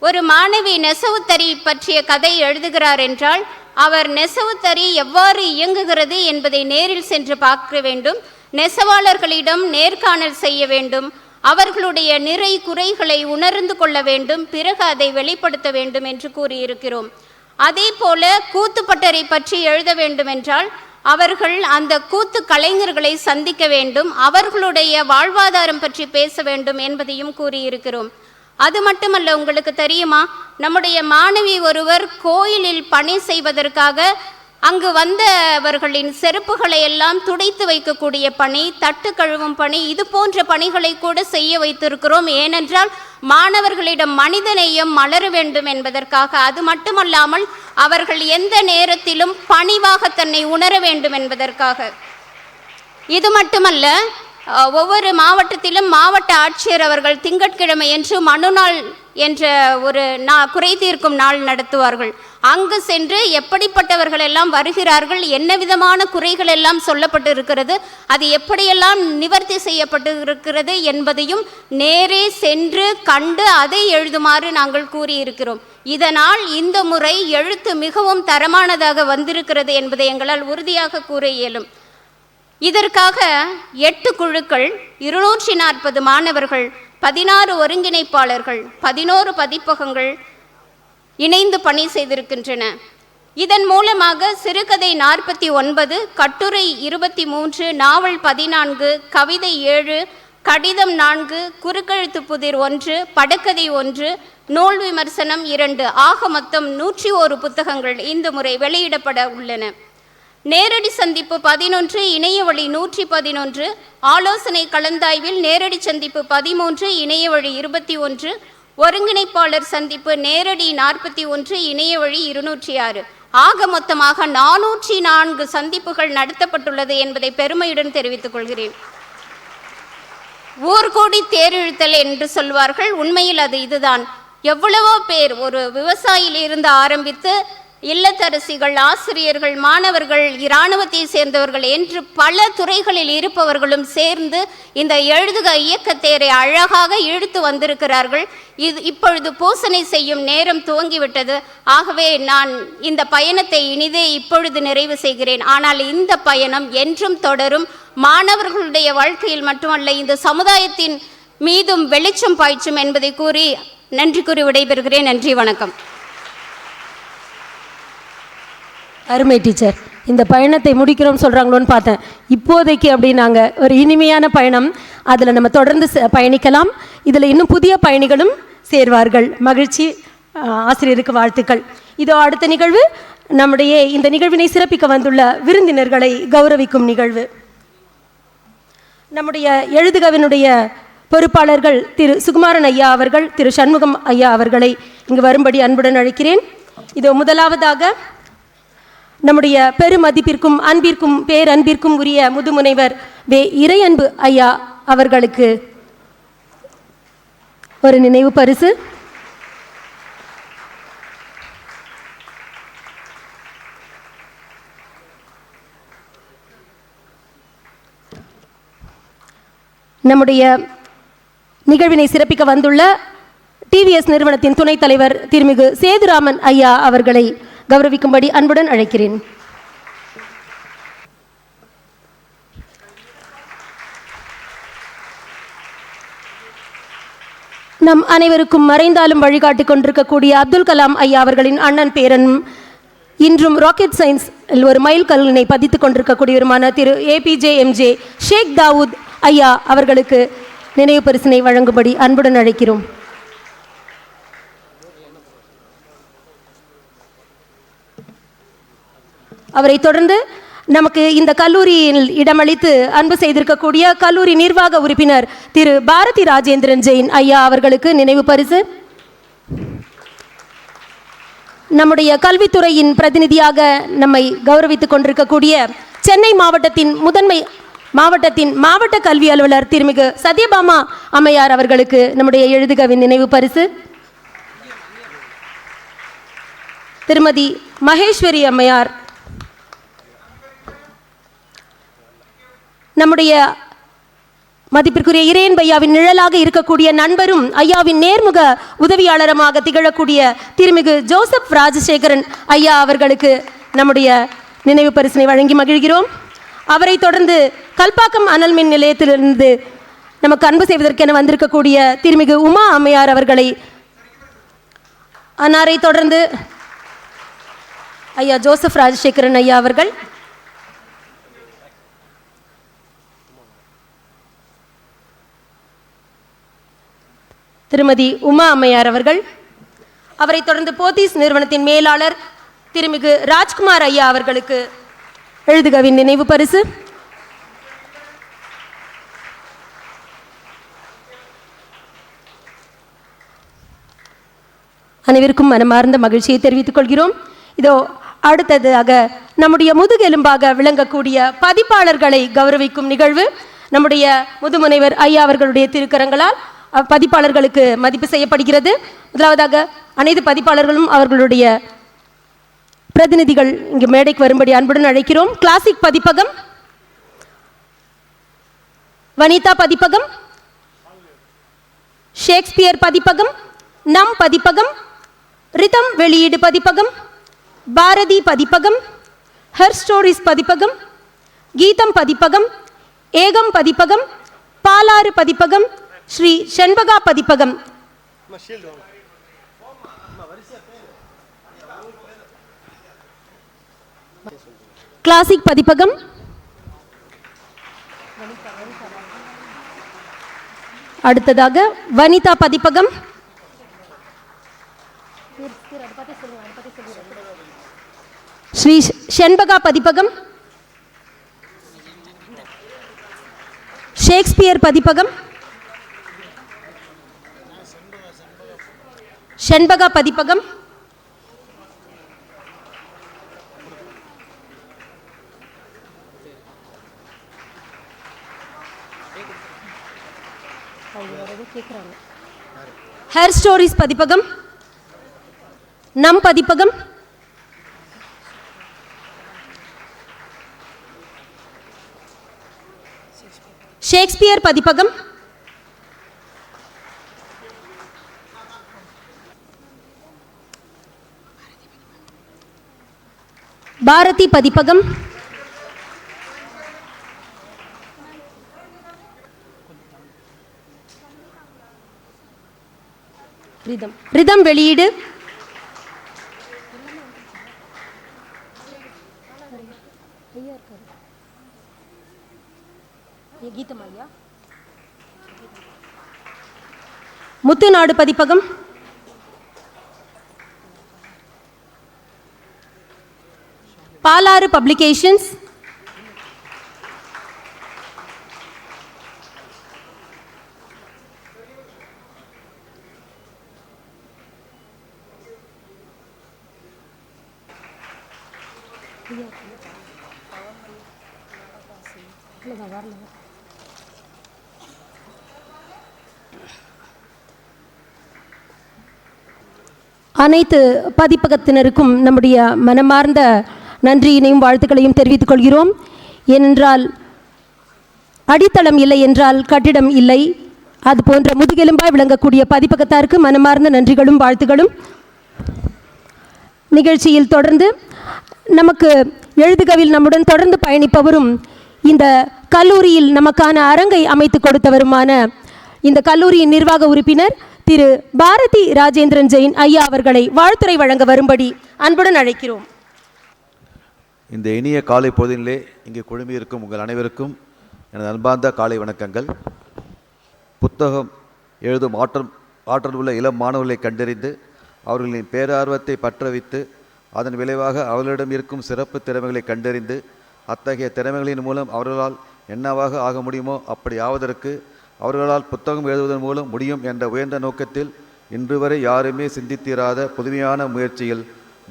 ஒரு மாணவி நெசவுத்தறி பற்றிய கதை எழுதுகிறார் என்றால் அவர் நெசவுத்தறி எவ்வாறு இயங்குகிறது என்பதை நேரில் சென்று பார்க்க வேண்டும். நெசவாளர்களிடம் நேர்காணல் செய்ய வேண்டும். அவர்களுடைய நிறை குறைகளை உணர்ந்து கொள்ள வேண்டும். பிறகு அதை வெளிப்படுத்த வேண்டும் என்று கூறியிருக்கிறோம். அதே போல கூத்துப்பட்டறை பற்றி எழுத வேண்டும் என்றால் அவர்கள் அந்த கூத்து கலைஞர்களை சந்திக்க வேண்டும். அவர்களுடைய வாழ்வாதாரம் பற்றி பேச வேண்டும் என்பதையும் கூறியிருக்கிறோம். அது மட்டுமல்ல, உங்களுக்கு தெரியுமா, நம்முடைய மாணவி ஒருவர் கோயிலில் பணி செய்வதற்காக அங்கு வந்தவர்களின் செருப்புகளை எல்லாம் துடைத்து வைக்கக்கூடிய பணி, தட்டு கழுவும் பணி, இது போன்ற பணிகளை கூட செய்ய வைத்திருக்கிறோம். ஏனென்றால் மாணவர்களிடம் மனிதநேயம் மலர வேண்டும் என்பதற்காக. அது மட்டுமல்லாமல் அவர்கள் எந்த நேரத்திலும் பணிவாக தன்னை உணர வேண்டும் என்பதற்காக. இது மட்டுமல்ல, ஒவ்வொரு மாவட்டத்திலும் மாவட்ட ஆட்சியர் அவர்கள் திங்கட்கிழமை என்று மனுநாள் என்ற ஒரு குறை தீர்க்கும் நாள் நடத்துவார்கள். அங்கு சென்று எப்படிப்பட்டவர்கள் எல்லாம் வருகிறார்கள், என்ன விதமான குறைகள் எல்லாம் சொல்லப்பட்டு இருக்கிறது, அது எப்படியெல்லாம் நிவர்த்தி செய்யப்பட்டு இருக்கிறது என்பதையும் நேரே சென்று கண்டு அதை எழுதுமாறு நாங்கள் கூறியிருக்கிறோம். இதனால் இந்த முறை எழுத்து மிகவும் தரமானதாக வந்திருக்கிறது என்பதை எங்களால் உறுதியாக கூற இயலும். இதற்காக 8 குழுக்கள், 240 மாணவர்கள், 16 ஒருங்கிணைப்பாளர்கள், 11 பதிப்பகங்கள் இணைந்து பணி செய்திருக்கின்றன. இதன் மூலமாக சிறுகதை 49, கட்டுரை 23, நாவல் 14, கவிதை 7, கடிதம் 4, குறுக்கெழுத்து புதிர் 1, படக்கதை 1, நூல் விமர்சனம் 2 ஆக மொத்தம் 101 புத்தகங்கள் இந்த முறை வெளியிடப்பட உள்ளன. நேரடி சந்திப்பு 11, இணைய வழி 111, ஆலோசனை கலந்தாய்வில் நேரடி சந்திப்பு 13, இணைய வழி 21, ஒருங்கிணைப்பாளர் சந்திப்பு நேரடி 41, இணைய வழி 206 ஆக மொத்தமாக 404 சந்திப்புகள் நடத்தப்பட்டுள்ளது என்பதை பெருமையுடன் தெரிவித்துக் கொள்கிறேன். ஊர்கூடி தேரிழுத்தல் என்று சொல்வார்கள். உண்மையில் அது இதுதான். எவ்வளவோ பேர், ஒரு விவசாயியிலிருந்து ஆரம்பித்து இல்லத்தரசிகள், ஆசிரியர்கள், மாணவர்கள், இராணுவத்தை சேர்ந்தவர்கள் என்று பல துறைகளில் இருப்பவர்களும் சேர்ந்து இந்த எழுதுக இயக்கத்தேரை அழகாக இழுத்து வந்திருக்கிறார்கள். இப்பொழுது பூசனை செய்யும் நேரம் துவங்கிவிட்டது. ஆகவே நான் இந்த பயணத்தை இனிதே இப்பொழுது நிறைவு செய்கிறேன். ஆனால் இந்த பயணம் என்றும் தொடரும். மாணவர்களுடைய வாழ்க்கையில் மட்டுமல்ல, இந்த சமுதாயத்தின் மீதும் வெளிச்சம் பாய்ச்சும் என்பதை கூறி நன்றி கூறி விடைபெறுகிறேன். நன்றி, வணக்கம். அருமை டீச்சர். இந்த பயணத்தை முடிக்கிறோம் சொல்கிறாங்களோன்னு பார்த்தேன். இப்போதைக்கு அப்படின்னாங்க ஒரு இனிமையான பயணம். அதில் நம்ம தொடர்ந்து பயணிக்கலாம். இதில் இன்னும் புதிய பயணிகளும் சேர்வார்கள். மகிழ்ச்சி. ஆசிரியருக்கு வாழ்த்துக்கள். இதோ அடுத்த நிகழ்வு நம்முடைய இந்த நிகழ்வினை சிறப்பிக்க வந்துள்ள விருந்தினர்களை கௌரவிக்கும் நிகழ்வு. நம்முடைய எழுதுகவினுடைய பொறுப்பாளர்கள் திரு சுகுமாரன் ஐயா அவர்கள், திரு சண்முகம் ஐயா அவர்களை இங்கு வரும்படி அன்புடன் அழைக்கிறேன். இதோ முதலாவதாக நம்முடைய பெருமதிப்பிற்கும் அன்பிற்கும் பேரன்பிற்கும் உரிய முதுமுனைவர் வே இறையன்பு ஐயா அவர்களுக்கு ஒரு நினைவு பரிசு. நம்முடைய நிகழ்வினை சிறப்பிக்க வந்துள்ள டிவிஎஸ் நிறுவனத்தின் துணைத் தலைவர் திருமிகு சேதுராமன் ஐயா அவர்களை கௌரவிக்கும்படி அன்புடன் அழைக்கிறேன். நம் அனைவருக்கும் மறைந்தாலும் வழிகாட்டிக் கொண்டிருக்கக்கூடிய அப்துல் கலாம் ஐயா அவர்களின் அண்ணன் பேரனும் இன்றும் ராக்கெட் சயின்ஸ் ஒரு மைல் கல்லினை பதித்துக் கொண்டிருக்கக்கூடியவருமான திரு APJ ஷேக் தாவூத் ஐயா அவர்களுக்கு நினைவு பரிசினை வழங்கும்படி அன்புடன் அழைக்கிறோம். அவரை தொடர்ந்து நமக்கு இந்த கல்லூரியில் இடமளித்து அன்பு செய்திருக்கக்கூடிய கல்லூரி நிர்வாக உறுப்பினர் திரு பாரதி ராஜேந்திரன் ஜெயின் ஐயா அவர்களுக்கு நினைவு பரிசு. நம்முடைய கல்வித்துறையின் பிரதிநிதியாக நம்மை கௌரவித்துக் கொண்டிருக்கக்கூடிய சென்னை மாவட்டத்தின் மாவட்ட கல்வி அலுவலர் திருமிகு சத்யபாமா அம்மையார் அவர்களுக்கு நம்முடைய எழுதுகவின் நினைவு பரிசு. திருமதி மகேஸ்வரி அம்மையார், நம்முடைய மதிப்பிற்குரிய இறையன்பு ஐயாவின் நிழலாக இருக்கக்கூடிய நண்பரும் ஐயாவின் நேர்முக உதவியாளருமாக திகழக்கூடிய திருமிகு ஜோசப் ராஜசேகரன் ஐயா அவர்களுக்கு நம்முடைய நினைவு பரிசினை வழங்கி மகிழ்கிறோம். அவரை தொடர்ந்து கல்பாக்கம் அனல் மின் நிலையத்திலிருந்து நமக்கு அன்பு செய்வதற்கென வந்திருக்கக்கூடிய திருமிகு உமா அம்மையார் அவர்களை, அன்னாரை தொடர்ந்து ஐயா ஜோசப் ராஜசேகரன் ஐயா அவர்கள், திருமதி உமா அம்மையார் அவர்கள், அவரை தொடர்ந்து போத்தீஸ் நிறுவனத்தின் மேலாளர் திருமிகு ராஜ்குமார் ஐயா அவர்களுக்கு எழுதுகவின் நினைவு பரிசு. அனைவருக்கும் மனமார்ந்த மகிழ்ச்சியை தெரிவித்துக் கொள்கிறோம். இதோ அடுத்ததாக நம்முடைய முதுகெலும்பாக விளங்கக்கூடிய பதிப்பாளர்களை கௌரவிக்கும் நிகழ்வு நம்முடைய முதுமுனைவர் ஐயா அவர்களுடைய திருக்கரங்களால் பதிப்பாளர்களுக்கு மதிப்பு செய்யப்படுகிறது. முதலாவதாக அனைத்து பதிப்பாளர்களும் அவர்களுடைய பிரதிநிதிகள் இங்கு மேடைக்கு வரும்படி அன்புடன் அழைக்கிறோம். கிளாசிக் பதிப்பகம், வனிதா பதிப்பகம், ஷேக்ஸ்பியர் பதிப்பகம், நம் பதிப்பகம், ரிதம் வெளியீடு பதிப்பகம், பாரதி பதிப்பகம், ஹர் ஸ்டோரிஸ் பதிப்பகம், கீதம் பதிப்பகம், ஏகம் பதிப்பகம், பாலாறு பதிப்பகம், ஸ்ரீ செண்பகா பதிப்பகம், கிளாசிக் பதிப்பகம், அடுத்ததாக வனிதா பதிப்பகம், ஸ்ரீ ஷென்பகா பதிப்பகம், ஷேக்ஸ்பியர் பதிப்பகம், ஷென்பகா பதிப்பகம், ஹேர் ஸ்டோரிஸ் பதிப்பகம், நம் பதிப்பகம், ஷேக்ஸ்பியர் பதிப்பகம், பாரதி பதிப்பகம், ரிதம் வெளியீடு, முத்துநாடு பதிப்பகம், பாலாறு பப்ளிகேஷன்ஸ், அனைத்து பதிப்பகத்தினருக்கும் நம்முடைய மனமார்ந்த நன்றியினையும் வாழ்த்துக்களையும் தெரிவித்துக் கொள்கிறோம். ஏனென்றால் அடித்தளம் இல்லை என்றால் கட்டிடம் இல்லை. அது போன்ற முதுகெலும்பாய் விளங்கக்கூடிய பதிப்பகத்தாருக்கு மனமார்ந்த நன்றிகளும் வாழ்த்துகளும். நிகழ்ச்சியில் தொடர்ந்து நமக்கு எழுதுகவில் நம்முடன் தொடர்ந்து பயணிப்பவரும் இந்த கல்லூரியில் நமக்கான அரங்கை அமைத்து கொடுத்தவருமான இந்த கல்லூரியின் நிர்வாக உறுப்பினர் திரு பாரதி ராஜேந்திரன் ஜெயின் ஐயா அவர்களை வாழ்த்துரை வழங்க வரும்படி அன்புடன் அழைக்கிறோம். இந்த இனிய காலை பொழுதிலே இங்கே குழுமியிருக்கும் உங்கள் அனைவருக்கும் எனது அன்பார்ந்த காலை வணக்கங்கள். புத்தகம் எழுதும் ஆற்றல் உள்ள இளம் மாணவர்களை கண்டறிந்து அவர்களின் பேரார்வத்தை பற்றவைத்து அதன் விளைவாக அவர்களிடம் இருக்கும் சிறப்பு திறமைகளை கண்டறிந்து அத்தகைய திறமைகளின் மூலம் அவர்களால் என்னவாக ஆக முடியுமோ அப்படி ஆவதற்கு அவர்களால் புத்தகம் எழுதுவதன் மூலம் முடியும் என்ற உயர்ந்த நோக்கத்தில் இன்று வரை யாருமே சிந்தித்திராத புதுமையான முயற்சியில்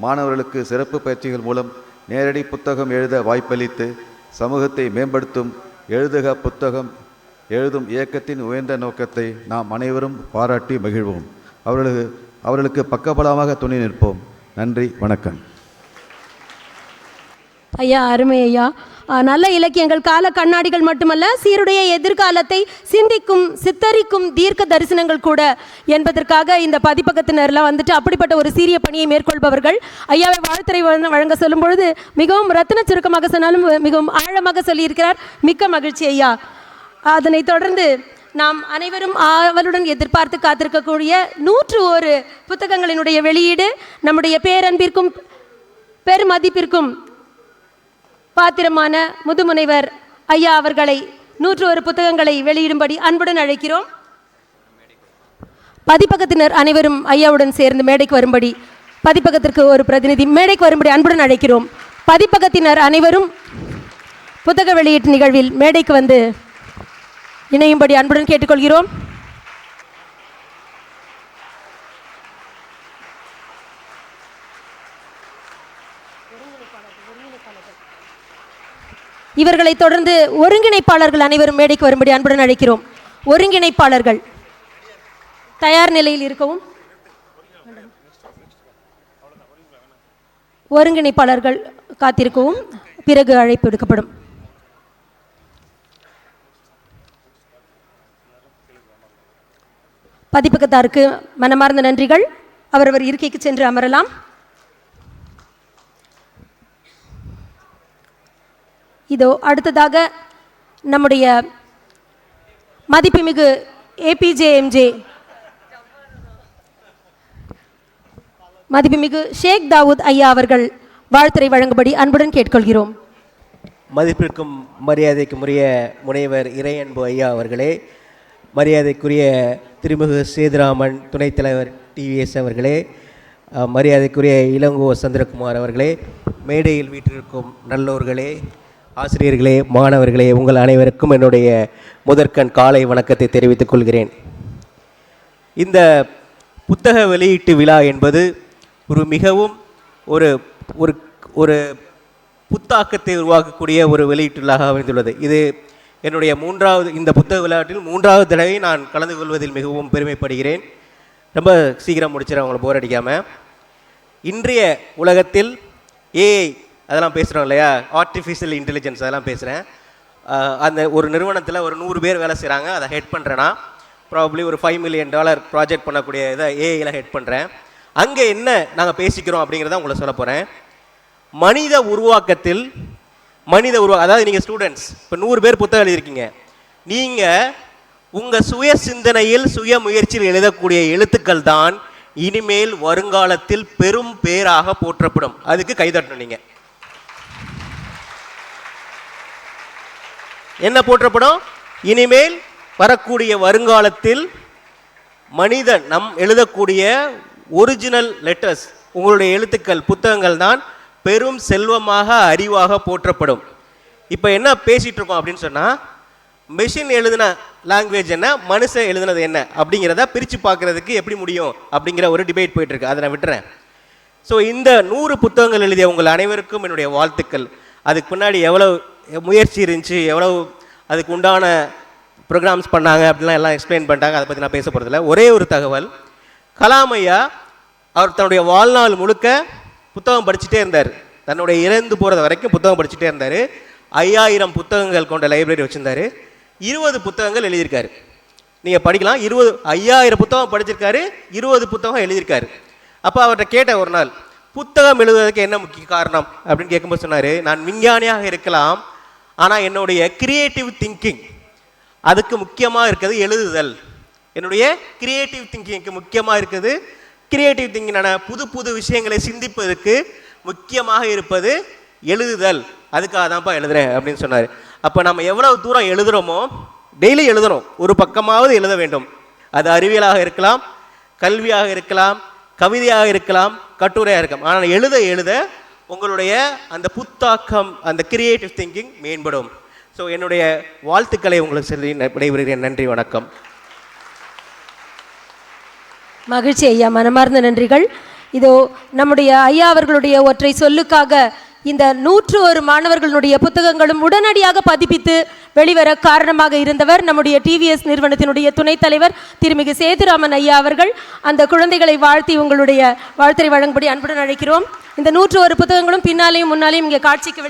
மாணவர்களுக்கு சிறப்பு பயிற்சிகள் மூலம் நேரடி புத்தகம் எழுத வாய்ப்பளித்து சமூகத்தை மேம்படுத்தும் எழுதுக புத்தகம் எழுதும் இயக்கத்தின் உயர்ந்த நோக்கத்தை நாம் அனைவரும் பாராட்டி மகிழ்வோம். அவர்களுக்கு பக்கபலமாக துணை நிற்போம். நன்றி, வணக்கம். ஐயா, அருமை ஐயா. நல்ல இலக்கியங்கள் கால கண்ணாடிகள் மட்டுமல்ல, சீருடைய எதிர்காலத்தை சிந்திக்கும் சித்தரிக்கும் தீர்க்க தரிசனங்கள் கூட என்பதற்காக இந்த பதிப்பகத்தினர்லாம் வந்துட்டு அப்படிப்பட்ட ஒரு சீரிய பணியை மேற்கொள்பவர்கள். ஐயாவை வாழ்த்துறை வழங்க சொல்லும் பொழுது மிகவும் ரத்தின சுருக்கமாக சொன்னாலும் மிகவும் ஆழமாக சொல்லியிருக்கிறார். மிக்க மகிழ்ச்சி ஐயா. அதனைத் தொடர்ந்து நாம் அனைவரும் ஆவலுடன் எதிர்பார்த்து காத்திருக்கக்கூடிய 101 புத்தகங்களினுடைய வெளியீடு நம்முடைய பேரன்பிற்கும் பெருமதிப்பிற்கும் பாத்திரமான முதுமுனைவர் ஐயா அவர்களை 101 புத்தகங்களை வெளியிடும்படி அன்புடன் அழைக்கிறோம். பதிப்பகத்தினர் அனைவரும் ஐயாவுடன் சேர்ந்து மேடைக்கு வரும்படி, பதிப்பகத்திற்கு ஒரு பிரதிநிதி மேடைக்கு வரும்படி அன்புடன் அழைக்கிறோம். பதிப்பகத்தினர் அனைவரும் புத்தக வெளியீட்டு நிகழ்வில் மேடைக்கு வந்து இணையும்படி அன்புடன் கேட்டுக்கொள்கிறோம். இவர்களை தொடர்ந்து ஒருங்கிணைப்பாளர்கள் அனைவரும் மேடைக்கு வரும்படி அன்புடன் அழைக்கிறோம். ஒருங்கிணைப்பாளர்கள் தயார் நிலையில் இருக்கவும். ஒருங்கிணைப்பாளர்கள் காத்திருக்கவும், பிறகு அழைப்பு விடுக்கப்படும். பதிப்பகத்தாருக்கு மனமார்ந்த நன்றிகள். அவரவர் இருக்கைக்கு சென்று அமரலாம். இதோ அடுத்ததாக நம்முடைய மதிப்புமிகு ஏபிஜேஎம்ஜே மதிப்புமிகு ஷேக் தாவூத் ஐயா அவர்கள் வாழ்த்துரை வழங்கும்படி அன்புடன் கேட்கொள்கிறோம். மதிப்பிற்கும் மரியாதைக்குரிய முனைவர் இறையன்பு ஐயா அவர்களே, மரியாதைக்குரிய திருமிகு சேதுராமன் துணைத் தலைவர் டிவிஎஸ் அவர்களே, மரியாதைக்குரிய இளங்கோ சந்திரகுமார் அவர்களே, மேடையில் வீற்றிருக்கும் நல்லோர்களே, ஆசிரியர்களே, மாணவர்களே, உங்கள் அனைவருக்கும் என்னுடைய முதற்கண் காலை வணக்கத்தை தெரிவித்துக் கொள்கிறேன். இந்த புத்தக வெளியீட்டு விழா என்பது ஒரு மிகவும் ஒரு ஒரு ஒரு புத்தாக்கத்தை உருவாக்கக்கூடிய ஒரு வெளியீட்டு விழாக அமைந்துள்ளது. இது என்னுடைய இந்த புத்தக விளையாட்டில் 3வது தடவை நான் கலந்து கொள்வதில் மிகவும் பெருமைப்படுகிறேன். ரொம்ப சீக்கிரம் முடிச்சிடறேன் அவங்கள போர் அடிக்காமல். இன்றைய உலகத்தில் ஏஐ அதெல்லாம் பேசுகிறோம் இல்லையா, ஆர்டிஃபிஷியல் இன்டெலிஜென்ஸ் அதெல்லாம் பேசுகிறேன். அந்த ஒரு நிறுவனத்தில் ஒரு 100 பேர் வேலை செய்கிறாங்க, அதை ஹெட் பண்ணுறேன்னா ப்ராபப்ளி ஒரு $5 million ப்ராஜெக்ட் பண்ணக்கூடிய இதை ஏஐயில் ஹெட் பண்ணுறேன். அங்கே என்ன நாங்கள் பேசிக்கிறோம் அப்படிங்கிறத உங்களை சொல்ல போகிறேன். மனித உருவாக்கத்தில் அதாவது நீங்கள் ஸ்டூடெண்ட்ஸ் இப்போ 100 பேர் புத்தகம் எழுதியிருக்கீங்க. நீங்கள் உங்கள் சுய சிந்தனையில் சுய முயற்சியில் எழுதக்கூடிய எழுத்துக்கள் தான் இனிமேல் வருங்காலத்தில் பெரும் பேராக போற்றப்படும். அதுக்கு கைதட்டணும். நீங்கள் என்ன போற்றப்படும்? இனிமேல் வரக்கூடிய வருங்காலத்தில் மனிதன் எழுதக்கூடிய ஒரிஜினல் லெட்டர்ஸ், உங்களுடைய எழுத்துக்கள் புத்தகங்கள் தான் பெரும் செல்வமாக அறிவாக போற்றப்படும். இப்போ என்ன பேசிகிட்டு இருக்கோம் அப்படின்னு சொன்னால், மெஷின் எழுதின லாங்குவேஜ் என்ன, மனுஷன் எழுதினது என்ன அப்படிங்கிறத பிரித்து பார்க்குறதுக்கு எப்படி முடியும் அப்படிங்கிற ஒரு டிபேட் போயிட்டுருக்கு. அதை நான் விட்டுறேன். ஸோ இந்த 100 புத்தகங்கள் எழுதிய உங்கள் அனைவருக்கும் என்னுடைய வாழ்த்துக்கள். அதுக்கு முன்னாடி எவ்வளோ முயற்சி இருந்துச்சு, எவ்வளோ அதுக்கு உண்டான ப்ரோக்ராம்ஸ் பண்ணாங்க அப்படிலாம் எல்லாம் எக்ஸ்பிளைன் பண்ணிட்டாங்க. அதை பற்றி நான் பேச போகிறதில்ல. ஒரே ஒரு தகவல், கலாம் ஐயா அவர் தன்னுடைய வாழ்நாள் முழுக்க புத்தகம் படிச்சுட்டே இருந்தார். தன்னுடைய இறந்து போகிறது வரைக்கும் புத்தகம் படிச்சுட்டே இருந்தார். 5000 புத்தகங்கள் கொண்ட லைப்ரரி வச்சுருந்தார். 20 புத்தகங்கள் எழுதியிருக்காரு. நீங்கள் படிக்கலாம். 5000 புத்தகம் படிச்சிருக்காரு, 20 புத்தகம் எழுதியிருக்காரு. அப்போ அவர்கிட்ட கேட்ட ஒரு நாள், புத்தகம் எழுதுவதற்கு என்ன முக்கிய காரணம் அப்படின்னு கேட்கும்போது சொன்னார், நான் விஞ்ஞானியாக இருக்கலாம், ஆனால் என்னுடைய கிரியேட்டிவ் திங்கிங் அதுக்கு முக்கியமாக இருக்கிறது எழுதுதல். என்னுடைய கிரியேட்டிவ் திங்கிங்க்கு முக்கியமாக இருக்குது கிரியேட்டிவ் திங்கிங். புது புது விஷயங்களை சிந்திப்பதற்கு முக்கியமாக இருப்பது எழுதுதல். அதுக்காக தான்ப்பா எழுதுறேன் அப்படின்னு சொன்னார். அப்போ நம்ம எவ்வளவு தூரம் எழுதுகிறோமோ, டெய்லி எழுதணும், ஒரு பக்கமாவது எழுத வேண்டும். அது அறிவியலாக இருக்கலாம், கல்வியாக இருக்கலாம், கவிதையாக இருக்கலாம், கட்டுரையாக இருக்கலாம். ஆனால் எழுத எழுத உங்களுடைய அந்த புத்தாக்கம், அந்த கிரியேட்டிவ் திங்கிங் மேம்படும். ஸோ என்னுடைய வாழ்த்துக்களை உங்களுக்கு சொல்லி விடைபெறுகிறேன். நன்றி, வணக்கம். மகிழ்ச்சி ஐயா, மனமார்ந்த நன்றிகள். இதோ நம்முடைய ஐயா அவர்களுடைய ஒற்றை சொல்லுக்காக இந்த 101 மாணவர்களுடைய புத்தகங்களும் உடனடியாக பதிப்பித்து வெளிவர காரணமாக இருந்தவர் நம்முடைய டிவிஎஸ் நிறுவனத்தினுடைய துணைத் தலைவர் திருமிகு சேதுராமன் ஐயா அவர்கள். அந்த குழந்தைகளை வாழ்த்தி உங்களுடைய வாழ்த்துரை வழங்கும்படி அன்புடன் அழைக்கிறோம். இந்த 101 புத்தகங்களும் பின்னாலேயும் முன்னாலேயும் இங்கே காட்சிக்கு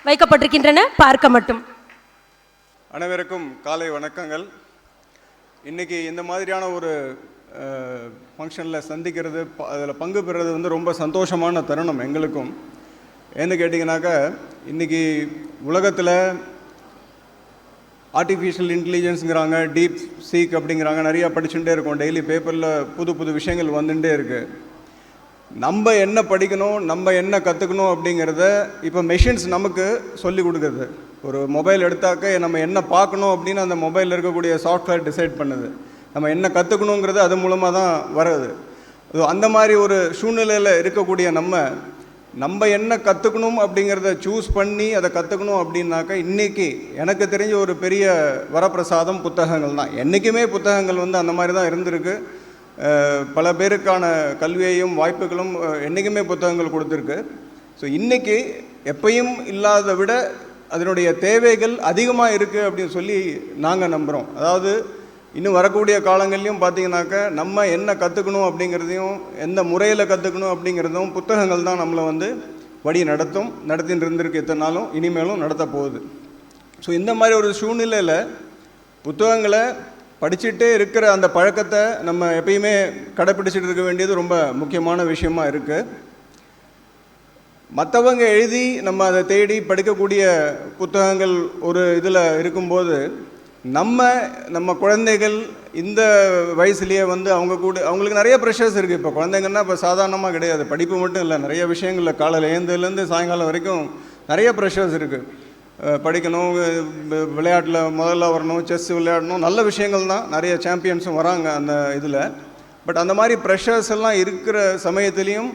வைக்கப்பட்டிருக்கின்றன, பார்க்க மட்டும். அனைவருக்கும் காலை வணக்கங்கள். இன்றைக்கி இந்த மாதிரியான ஒரு ஃபங்க்ஷனில் சந்திக்கிறது, அதில் பங்கு பெறுறது வந்து ரொம்ப சந்தோஷமான தருணம் எங்களுக்கும். ஏன்னு கேட்டிங்கனாக்கா, இன்றைக்கி உலகத்தில் ஆர்டிஃபிஷியல் இன்டெலிஜென்ஸுங்கிறாங்க, டீப் சீக் அப்படிங்கிறாங்க, நிறையா படிச்சுட்டே இருக்கோம். டெய்லி பேப்பரில் புது புது விஷயங்கள் வந்துட்டே இருக்குது. நம்ம என்ன படிக்கணும், நம்ம என்ன கற்றுக்கணும் அப்படிங்கிறத இப்போ மெஷின்ஸ் நமக்கு சொல்லி கொடுக்குறது. ஒரு மொபைல் எடுத்தாக்க நம்ம என்ன பார்க்கணும் அப்படின்னு அந்த மொபைலில் இருக்கக்கூடிய சாஃப்ட்வேர் டிசைட் பண்ணுது. நம்ம என்ன கற்றுக்கணுங்கிறது அது மூலமாக தான் வருது. அந்த மாதிரி ஒரு சூழ்நிலையில் இருக்கக்கூடிய நம்ம என்ன கற்றுக்கணும் அப்படிங்கிறத சூஸ் பண்ணி அதை கற்றுக்கணும் அப்படின்னாக்கா, இன்றைக்கி எனக்கு தெரிஞ்ச ஒரு பெரிய வரப்பிரசாதம் புத்தகங்கள் தான். என்றைக்குமே புத்தகங்கள் வந்து அந்த மாதிரி தான் இருந்திருக்கு. பல பேருக்கான கல்வியையும் வாய்ப்புகளும் என்றைக்குமே புத்தகங்கள் கொடுத்துருக்கு. ஸோ இன்றைக்கி எப்பையும் இல்லாத விட அதனுடைய தேவைகள் அதிகமாக இருக்குது அப்படின்னு சொல்லி நாங்கள் நம்புகிறோம். அதாவது இன்னும் வரக்கூடிய காலங்கள்லையும் பார்த்திங்கனாக்கா, நம்ம என்ன கற்றுக்கணும் அப்படிங்கிறதையும் எந்த முறையில் கற்றுக்கணும் அப்படிங்கிறதும் புத்தகங்கள் தான் நம்மளை வந்து வழி நடத்தின்னு இருந்திருக்கு இத்தனை நாளும், இனிமேலும் நடத்த போகுது. ஸோ இந்த மாதிரி ஒரு சூழ்நிலையில் புத்தகங்களை படிச்சுட்டே இருக்கிற அந்த பழக்கத்தை நம்ம எப்பயுமே கடைப்பிடிச்சிட்டு இருக்க வேண்டியது ரொம்ப முக்கியமான விஷயமா இருக்குது. மற்றவங்க எழுதி நம்ம அதை தேடி படிக்கக்கூடிய புத்தகங்கள் ஒரு இதில் இருக்கும்போது, நம்ம குழந்தைகள் இந்த வயசுலேயே வந்து அவங்களுக்கு நிறைய ப்ரெஷர்ஸ் இருக்குது. இப்போ குழந்தைங்கன்னா இப்போ சாதாரணமாக கிடையாது, படிப்பு மட்டும் இல்லை, நிறைய விஷயங்களில் காலையில் ஏந்ததுலேருந்து சாயங்காலம் வரைக்கும் நிறைய ப்ரெஷர்ஸ் இருக்குது. படிக்கணும், விளையாட்டில் முதல்ல வரணும், செஸ் விளையாடணும், நல்ல விஷயங்கள் தான், நிறைய சாம்பியன்ஸும் வராங்க அந்த இதில். பட் அந்த மாதிரி ப்ரெஷர்ஸ் எல்லாம் இருக்கிற சமயத்துலேயும்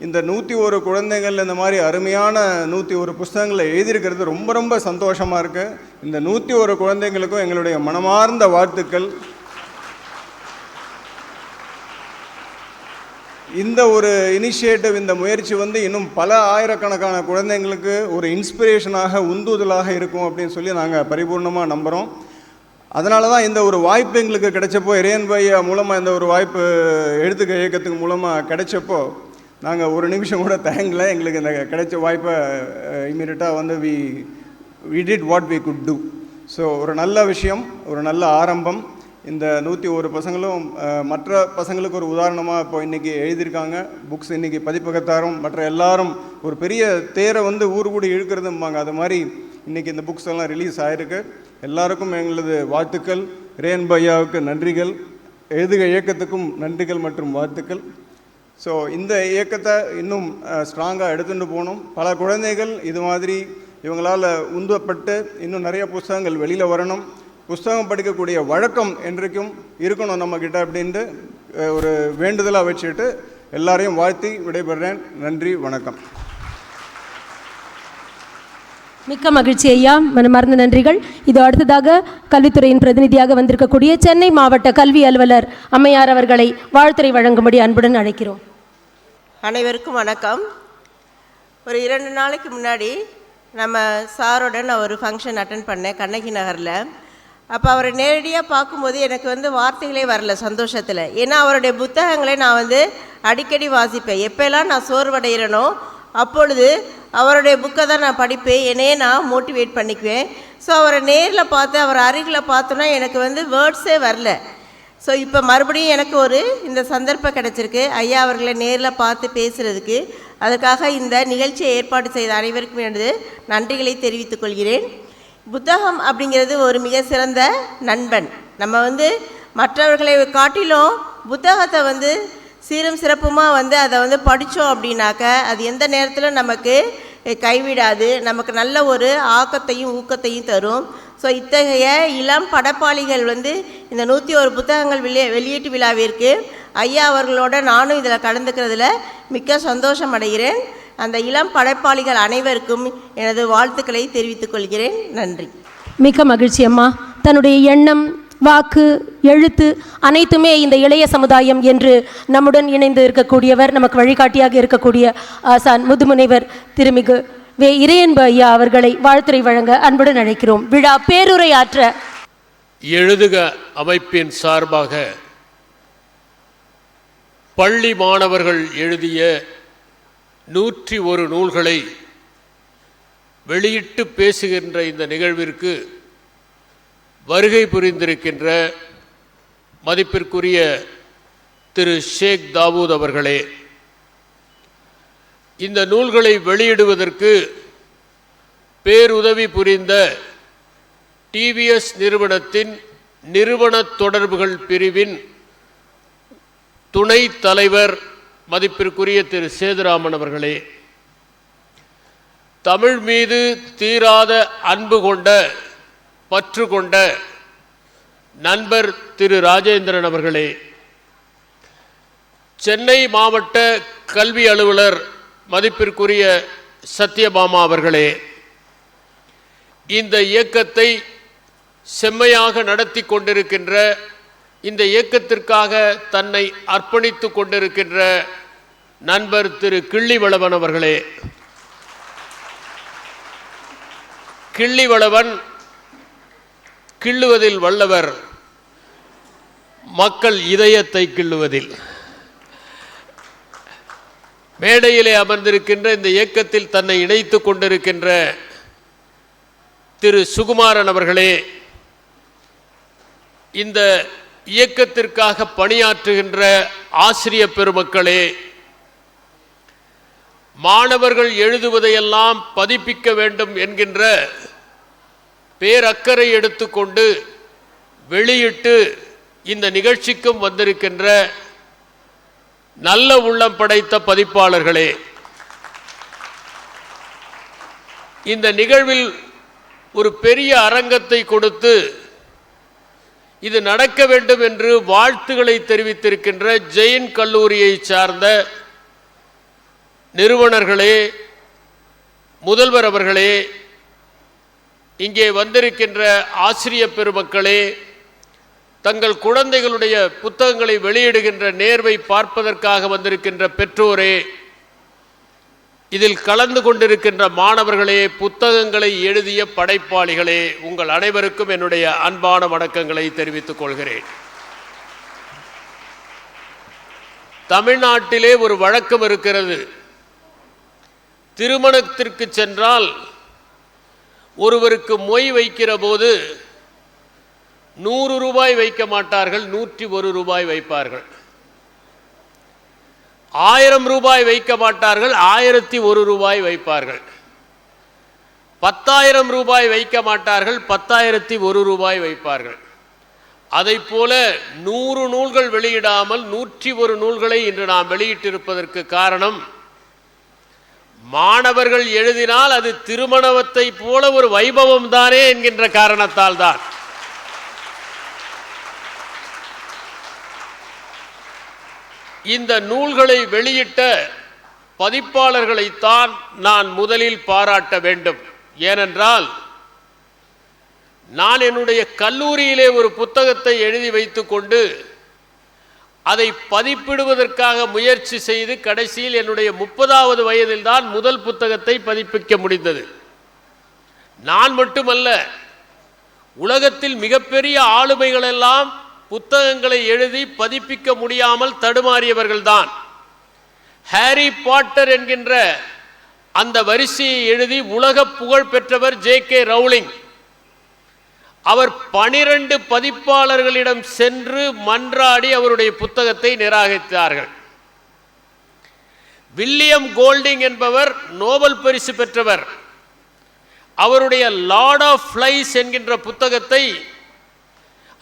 இந்த 101 குழந்தைகள் இந்த மாதிரி அருமையான 101 புஸ்தகங்களை எழுதியிருக்கிறது ரொம்ப ரொம்ப சந்தோஷமாக இருக்குது. இந்த 101 குழந்தைங்களுக்கும் எங்களுடைய மனமார்ந்த வாழ்த்துக்கள். இந்த ஒரு இனிஷியேட்டிவ், இந்த முயற்சி வந்து இன்னும் பல ஆயிரக்கணக்கான குழந்தைங்களுக்கு ஒரு இன்ஸ்பிரேஷனாக, உந்துதலாக இருக்கும் அப்படின்னு சொல்லி நாங்கள் பரிபூர்ணமாக நம்புகிறோம். அதனால தான் இந்த ஒரு வாய்ப்பு எங்களுக்கு கிடைச்சப்போ, இறையன் பையா மூலமாக இந்த ஒரு வாய்ப்பு எழுத்துக்க இயக்கத்துக்கு மூலமாக கிடைச்சப்போ நாங்கள் ஒரு நிமிஷம் கூட தயங்கலை. எங்களுக்கு இந்த கிடைச்ச வாய்ப்பை இமீடியட்டாக வந்து we did what we could do. So ஒரு நல்ல விஷயம், ஒரு நல்ல ஆரம்பம். இந்த 101 பசங்களும் மற்ற பசங்களுக்கு ஒரு உதாரணமாக இப்போ இன்றைக்கி எழுதியிருக்காங்க. புக்ஸ் இன்றைக்கி பதிப்பகத்தாரும் மற்ற எல்லாரும் ஒரு பெரிய தேரை வந்து ஊர் கூடி இழுக்கிறதும்பாங்க, அது மாதிரி இன்றைக்கி இந்த புக்ஸ் எல்லாம் ரிலீஸ் ஆகிருக்கு. எல்லாருக்கும் எங்களது வாழ்த்துக்கள். ரேன் பையாவுக்கு நன்றிகள், எழுதுக இயக்கத்துக்கும் நன்றிகள் மற்றும் வாழ்த்துக்கள். ஸோ இந்த இயக்கத்தை இன்னும் ஸ்ட்ராங்காக எடுத்துகிட்டு போகணும். பல குழந்தைகள் இது மாதிரி இவங்களால் உந்தப்பட்டு இன்னும் நிறைய புஸ்தகங்கள் வெளியில் வரணும். புஸ்தகம் படிக்கக்கூடிய வழக்கம் என்றைக்கும் இருக்கணும் நம்மக்கிட்ட அப்படின்ட்டு ஒரு வேண்டுதலாக வச்சுட்டு எல்லாரையும் வாழ்த்தி விடைபெறுறேன். நன்றி, வணக்கம். மிக்க மகிழ்ச்சி ஐயா, மனமார்ந்த நன்றிகள். இது அடுத்ததாக கல்வித்துறையின் பிரதிநிதியாக வந்திருக்கக்கூடிய சென்னை மாவட்ட கல்வி அலுவலர் அம்மையார் அவர்களை வாழ்த்துரை வழங்கும்படி அன்புடன் அழைக்கிறோம். அனைவருக்கும் வணக்கம். ஒரு 2 நாளைக்கு முன்னாடி நம்ம சாரோட நான் ஒரு ஃபங்க்ஷன் அட்டன் பண்ணேன் கண்ணகி நகரில். அப்போ அவரை நேரடியாக பார்க்கும்போது எனக்கு வந்து வார்த்தைகளே வரல சந்தோஷத்தில். ஏன்னா அவருடைய புத்தகங்களை நான் அடிக்கடி வாசிப்பேன். எப்போல்லாம் நான் சோர்வடைகிறேனோ அப்பொழுது அவருடைய புக்கை தான் நான் படிப்பேன், என்னையே நான் மோட்டிவேட் பண்ணிக்குவேன். ஸோ அவரை நேரில் பார்த்து அவர் அருகில் பார்த்தோன்னா எனக்கு வேர்ட்ஸே வரல. ஸோ இப்போ மறுபடியும் எனக்கு இந்த சந்தர்ப்பம் கிடச்சிருக்கு ஐயா அவர்களை நேரில் பார்த்து பேசுகிறதுக்கு. அதுக்காக இந்த நிகழ்ச்சியை ஏற்பாடு செய்த அனைவருக்கும் எனது நன்றிகளை தெரிவித்துக் கொள்கிறேன். புத்தகம் அப்படிங்கிறது ஒரு மிக சிறந்த நண்பன். நம்ம மற்றவர்களை காட்டிலும் புத்தகத்தை சீரும் சிறப்புமாக அதை படித்தோம் அப்படின்னாக்க அது எந்த நேரத்தில் நமக்கு கைவிடாது, நமக்கு நல்ல ஒரு ஆக்கத்தையும் ஊக்கத்தையும் தரும். ஸோ இத்தகைய இளம் படைப்பாளிகள் இந்த 101 புத்தகங்கள் வெளியீட்டு விழாவிற்கு ஐயா அவர்களோட நானும் இதில் கலந்துக்கிறதுல மிக்க சந்தோஷம் அடைகிறேன். அந்த இளம் படைப்பாளிகள் அனைவருக்கும் எனது வாழ்த்துக்களை தெரிவித்துக் கொள்கிறேன். நன்றி. மிக்க மகிழ்ச்சி அம்மா. தன்னுடைய எண்ணம், வாக்கு, எழுத்து அனைத்துமே இந்த இளைய சமுதாயம் என்று நம்முடன் இணைந்து இருக்கக்கூடியவர், நமக்கு வழிகாட்டியாக இருக்கக்கூடிய ஆசான் முதுமுனைவர் திருமிகு வே இறையன்பு ஐயா அவர்களை வாழ்த்துரை வழங்க அன்புடன் அழைக்கிறோம். விழா பேருரையாற்ற எழுதுக அமைப்பின் சார்பாக பள்ளி மாணவர்கள் எழுதிய 101 நூல்களை வெளியிட்டு பேசுகின்ற இந்த நிகழ்விற்கு வருகை புரிந்திருக்கின்ற மதிப்பிற்குரிய திரு ஷேக் தாவூத் அவர்களே, இந்த நூல்களை வெளியிடுவதற்கு பேருதவி புரிந்த டிவிஎஸ் நிறுவனத்தின் நிறுவன தொடர்புகள் பிரிவின் துணை தலைவர் மதிப்பிற்குரிய திரு சேதுராமன் அவர்களே, தமிழ் மீது தீராத அன்பு கொண்ட பற்று கொண்ட நண்பர் திரு ராஜேந்திரன் அவர்களே, சென்னை மாவட்ட கல்வி அலுவலர் மதிப்பிற்குரிய சத்யபாமா அவர்களே, இந்த இயக்கத்தை செம்மையாக நடத்தி கொண்டிருக்கின்ற, இந்த இயக்கத்திற்காக தன்னை அர்ப்பணித்து கொண்டிருக்கின்ற நண்பர் திரு கிள்ளிவளவன் அவர்களே, கிள்ளிவளவன் கிள்ளுவதில் வல்லவர், மக்கள் இதயத்தை கிள்ளுவதில். மேடையிலே அமர்ந்திருக்கின்ற, இந்த இயக்கத்தில் தன்னை இணைத்து கொண்டிருக்கின்ற திரு சுகுமாரன் அவர்களே, இந்த இயக்கத்திற்காக பணியாற்றுகின்ற ஆசிரிய பெருமக்களே, மாணவர்கள் எழுதுவதையெல்லாம் பதிப்பிக்க வேண்டும் என்கின்ற பேரக்கறை எடுத்துக்கொண்டு வெளியிட்டு இந்த நிகழ்ச்சிக்கும் வந்திருக்கின்ற நல்ல உள்ளம் படைத்த பதிப்பாளர்களே, இந்த நிகழ்வில் ஒரு பெரிய அரங்கத்தை கொடுத்து இது நடக்க வேண்டும் என்று வாழ்த்துக்களை தெரிவித்திருக்கின்ற ஜெயின் கல்லூரியை சார்ந்த நிறுவனர்களே, முதல்வர் அவர்களே, இங்கே வந்திருக்கின்ற ஆசிரியர் பெருமக்களே, தங்கள் குழந்தைகளுடைய புத்தகங்களை வெளியிடுகின்ற நேர்வை பார்ப்பதற்காக வந்திருக்கின்ற பெற்றோரே, இதில் கலந்து கொண்டிருக்கின்ற மாணவர்களே, புத்தகங்களை எழுதிய படைப்பாளிகளே, உங்கள் அனைவருக்கும் என்னுடைய அன்பான வணக்கங்களை தெரிவித்துக் கொள்கிறேன். தமிழ்நாட்டிலே ஒரு வழக்கம் இருக்கிறது. திருமணத்திற்கு சென்றால் ஒருவருக்கு மொய் வைக்கிற போது 100 ரூபாய் வைக்க மாட்டார்கள், 101 ரூபாய் வைப்பார்கள். 1000 ரூபாய் வைக்க மாட்டார்கள், 1001 ரூபாய் வைப்பார்கள். 10,000 ரூபாய் வைக்க மாட்டார்கள், 10,001 ரூபாய் வைப்பார்கள். அதைப்போல 100 நூல்கள் வெளியிடாமல் 101 நூல்களை இன்று நாம் வெளியிட்டிருப்பதற்கு காரணம், மாணவர்கள் எழுதினால் அது திருமணத்தை போல ஒரு வைபவம் தானே என்கின்ற காரணத்தால் தான். இந்த நூல்களை வெளியிட்ட பதிப்பாளர்களைத்தான் நான் முதலில் பாராட்ட வேண்டும். ஏனென்றால் நான் என்னுடைய கல்லூரியிலே ஒரு புத்தகத்தை எழுதி வைத்துக்கொண்டு அதை பதிப்பிடுவதற்காக முயற்சி செய்து கடைசியில் என்னுடைய 30வது வயதில் தான் முதல் புத்தகத்தை பதிப்பிக்க முடிந்தது. நான் மட்டுமல்ல, உலகத்தில் மிகப்பெரிய ஆளுமைகளெல்லாம் புத்தகங்களை எழுதி பதிப்பிக்க முடியாமல் தடுமாறியவர்கள்தான். ஹாரி பாட்டர் என்கின்ற அந்த வரிசையை எழுதி உலக புகழ் பெற்றவர் J.K. ரவுலிங். அவர் 12 பதிப்பாளர்களிடம் சென்று மன்றாடி அவருடைய புத்தகத்தை நிராகரித்தார்கள். வில்லியம் கோல்டிங் என்பவர் நோபல் பரிசு பெற்றவர். அவருடைய லார்ட் ஆஃப் ஃப்ளைஸ் என்கின்ற புத்தகத்தை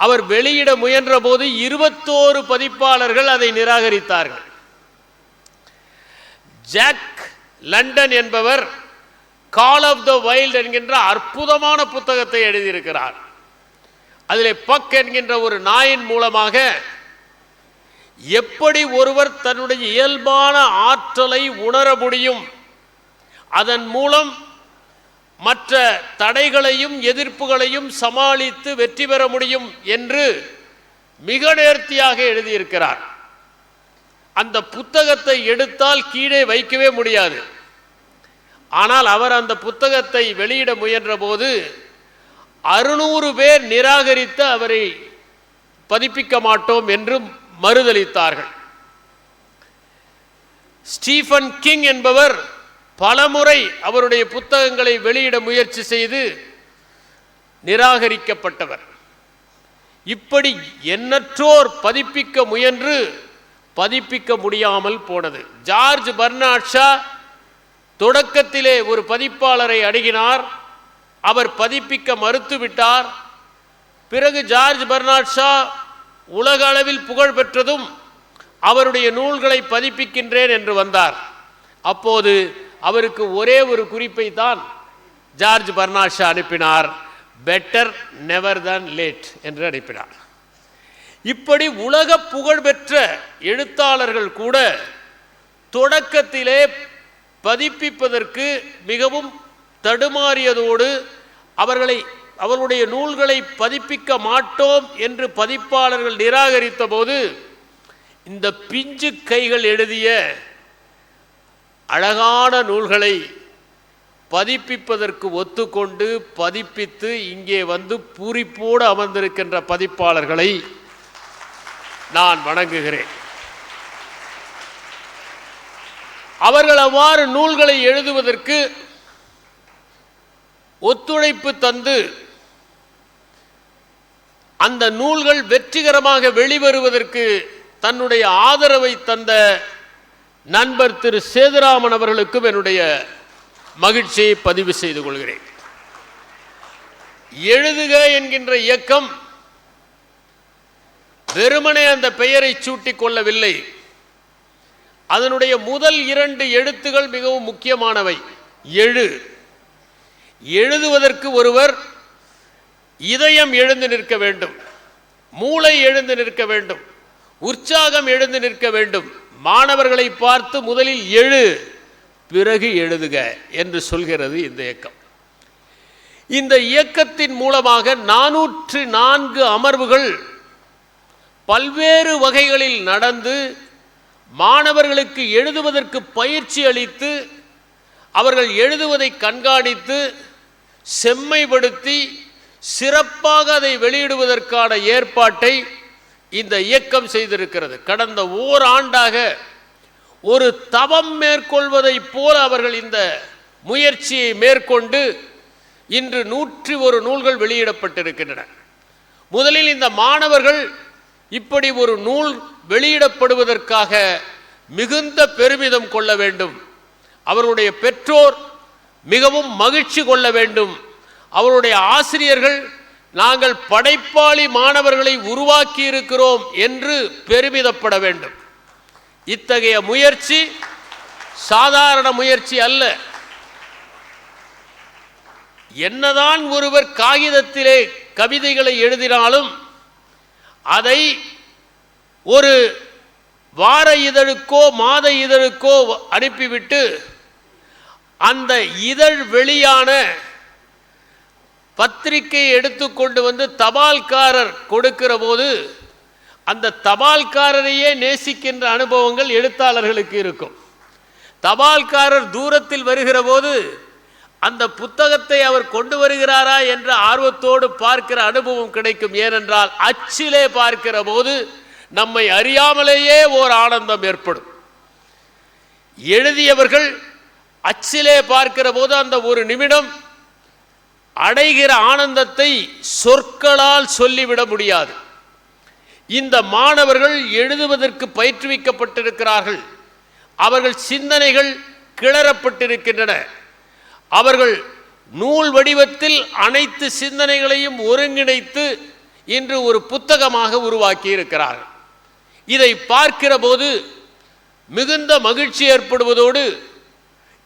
அவர் வெளியிட முயன்ற போது 21 பதிப்பாளர்கள் அதை நிராகரித்தார்கள். ஜாக் லண்டன் என்பவர் கால் ஆஃப் த வைல்ட் என்கின்ற அற்புதமான புத்தகத்தை எழுதியிருக்கிறார். அதிலே பக் என்கின்ற ஒரு நாயின் மூலமாக எப்படி ஒருவர் தன்னுடைய இயல்பான ஆற்றலை உணர முடியும், அதன் மூலம் மற்ற தடைகளையும் எதிர்ப்புகளையும் சமாளித்து வெற்றி பெற முடியும் என்று மிக நேர்த்தியாக எழுதியிருக்கிறார். அந்த புத்தகத்தை எடுத்தால் கீழே வைக்கவே முடியாது. ஆனால் அவர் அந்த புத்தகத்தை வெளியிட முயன்ற போது 600 பேர் நிராகரித்து அவரை பதிப்பிக்க மாட்டோம் என்று மறுதளித்தார்கள். ஸ்டீஃபன் கிங் என்பவர் பலமுறை அவருடைய புத்தகங்களை வெளியிட முயற்சி செய்து நிராகரிக்கப்பட்டவர். இப்படி எண்ணற்றோர் பதிப்பிக்க முயன்று பதிப்பிக்க முடியாமல் போனது. ஜார்ஜ் பெர்னார்ட் ஷா தொடக்கத்திலே ஒரு பதிப்பாளரை அணுகினார். அவர் பதிப்பிக்க மறுத்துவிட்டார். பிறகு ஜார்ஜ் பெர்னார்ட் ஷா உலக அளவில் புகழ் பெற்றதும் அவருடைய நூல்களை பதிப்பிக்கின்றேன் என்று வந்தார். அப்போது அவருக்கு ஒரே ஒரு குறிப்பை தான் ஜார்ஜ் பெர்னார்ட் ஷா அனுப்பினார், பெட்டர் நெவர் than லேட் என்று அனுப்பினார். இப்படி உலக புகழ் பெற்ற எழுத்தாளர்கள் கூட தொடக்கத்திலே பதிப்பிப்பதற்கு மிகவும் தடுமாறியதோடு அவர்களுடைய நூல்களை பதிப்பிக்க மாட்டோம் என்று பதிப்பாளர்கள் நிராகரித்த போது இந்த பிஞ்சு கைகள் எழுதிய அழகான நூல்களை பதிப்பிப்பதற்கு ஒத்துக்கொண்டு பதிப்பித்து இங்கே வந்து பூரிப்போடு அமர்ந்திருக்கின்ற பதிப்பாளர்களை நான் வணங்குகிறேன். அவர்கள் அவ்வாறு நூல்களை எழுதுவதற்கு ஒத்துழைப்பு தந்து அந்த நூல்கள் வெற்றிகரமாக வெளிவருவதற்கு தன்னுடைய ஆதரவை தந்த நண்பர் திரு சேதுராமன் அவர்களுக்கும் என்னுடைய மகிழ்ச்சியை பதிவு செய்து கொள்கிறேன். எழுதுக என்கின்ற இயக்கம் வெறுமனே அந்த பெயரை சூட்டிக் கொள்ளவில்லை. அதனுடைய முதல் 2 எழுத்துகள் மிகவும் முக்கியமானவை. எழுதுவதற்கு ஒருவர் இதயம் எழுந்து நிற்க வேண்டும், மூளை எழுந்து நிற்க வேண்டும், உற்சாகம் எழுந்து நிற்க வேண்டும். மாணவர்களை பார்த்து முதலில் எழு, பிறகு எழுதுக என்று சொல்கிறது இந்த இயக்கம். இந்த இயக்கத்தின் மூலமாக 404 அமர்வுகள் பல்வேறு வகைகளில் நடந்து மாணவர்களுக்கு எழுதுவதற்கு பயிற்சி அளித்து அவர்கள் எழுதுவதை கண்காணித்து செம்மைப்படுத்தி சிறப்பாக அதை வெளியிடுவதற்கான ஏற்பாட்டை இந்த இயக்கம் செய்திருக்கிறது. கடந்த ஓராண்டாக ஒரு தவம் மேற்கொள்வதைப் போல அவர்கள் இந்த முயற்சியை மேற்கொண்டு இன்று 101 நூல்கள் வெளியிடப்பட்டிருக்கின்றன. முதலில் இந்த மாணவர்கள் இப்படி ஒரு நூல் வெளியிடப்படுவதற்காக மிகுந்த பெருமிதம் கொள்ள வேண்டும். அவருடைய பெற்றோர் மிகவும் மகிழ்ச்சி கொள்ள வேண்டும். அவருடைய ஆசிரியர்கள் நாங்கள் படைப்பாளி மாணவர்களை உருவாக்கி இருக்கிறோம் என்று பெருமிதப்பட வேண்டும். இத்தகைய முயற்சி சாதாரண முயற்சி அல்ல. என்னதான் ஒருவர் காகிதத்திலே கவிதைகளை எழுதினாலும் அதை ஒரு வார இதழுக்கோ மாத இதழுக்கோ அனுப்பிவிட்டு அந்த இதழ் வெளியான பத்திரிகையை எடுத்துக்கொண்டு வந்து தபால்காரர் கொடுக்கிற போது அந்த தபால்காரரையே நேசிக்கின்ற அனுபவங்கள் எழுத்தாளர்களுக்கு இருக்கும். தபால்காரர் தூரத்தில் வருகிற போது அந்த புத்தகத்தை அவர் கொண்டு வருகிறாரா என்ற ஆர்வத்தோடு பார்க்கிற அனுபவம் கிடைக்கும். ஏனென்றால் அச்சிலே பார்க்கிற போது நம்மை அறியாமலேயே ஓர் ஆனந்தம் ஏற்படும். எழுதியவர்கள் அச்சிலே பார்க்கிற போது அந்த ஒரு நிமிடம் அடைகிற ஆனந்தத்தை சொற்களால் சொல்லிவிட முடியாது. இந்த மாணவர்கள் எழுதுவதற்கு பயிற்றுவிக்கப்பட்டிருக்கிறார்கள். அவர்கள் சிந்தனைகள் கிளறப்பட்டிருக்கின்றன. அவர்கள் நூல் வடிவத்தில் அனைத்து சிந்தனைகளையும் ஒருங்கிணைத்து இன்று ஒரு புத்தகமாக உருவாக்கி இருக்கிறார்கள். இதை பார்க்கிற போது மிகுந்த மகிழ்ச்சி ஏற்படுவதோடு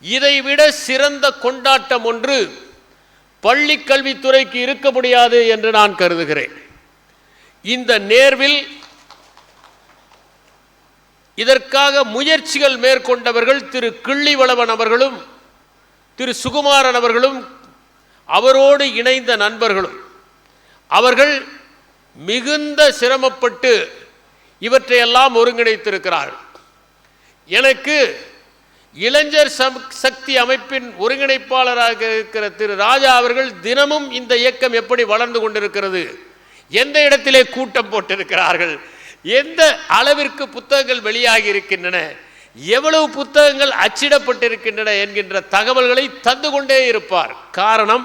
இதைவிட சிறந்த கொண்டாட்டம் ஒன்று பள்ளி கல்வித்துறைக்கு இருக்க முடியாது என்று நான் கருதுகிறேன். இந்த நேர்வில் இதற்காக முயற்சிகள் மேற்கொண்டவர்கள் திரு கிள்ளிவளவன் அவர்களும் திரு சுகுமாரன் அவர்களும் அவரோடு இணைந்த நண்பர்களும். அவர்கள் மிகுந்த சிரமப்பட்டு இவற்றையெல்லாம் ஒருங்கிணைத்திருக்கிறார்கள். எனக்கு இளைஞர் சக்தி அமைப்பின் ஒருங்கிணைப்பாளராக இருக்கிற திரு ராஜா அவர்கள் தினமும் இந்த இயக்கம் எப்படி வளர்ந்து கொண்டிருக்கிறது, எந்த இடத்திலே கூட்டம் போட்டிருக்கிறார்கள், எந்த அளவிற்கு புத்தகங்கள் வெளியாகி இருக்கின்றன, எவ்வளவு புத்தகங்கள் அச்சிடப்பட்டிருக்கின்றன என்கின்ற தகவல்களை தந்து கொண்டே இருப்பார். காரணம்,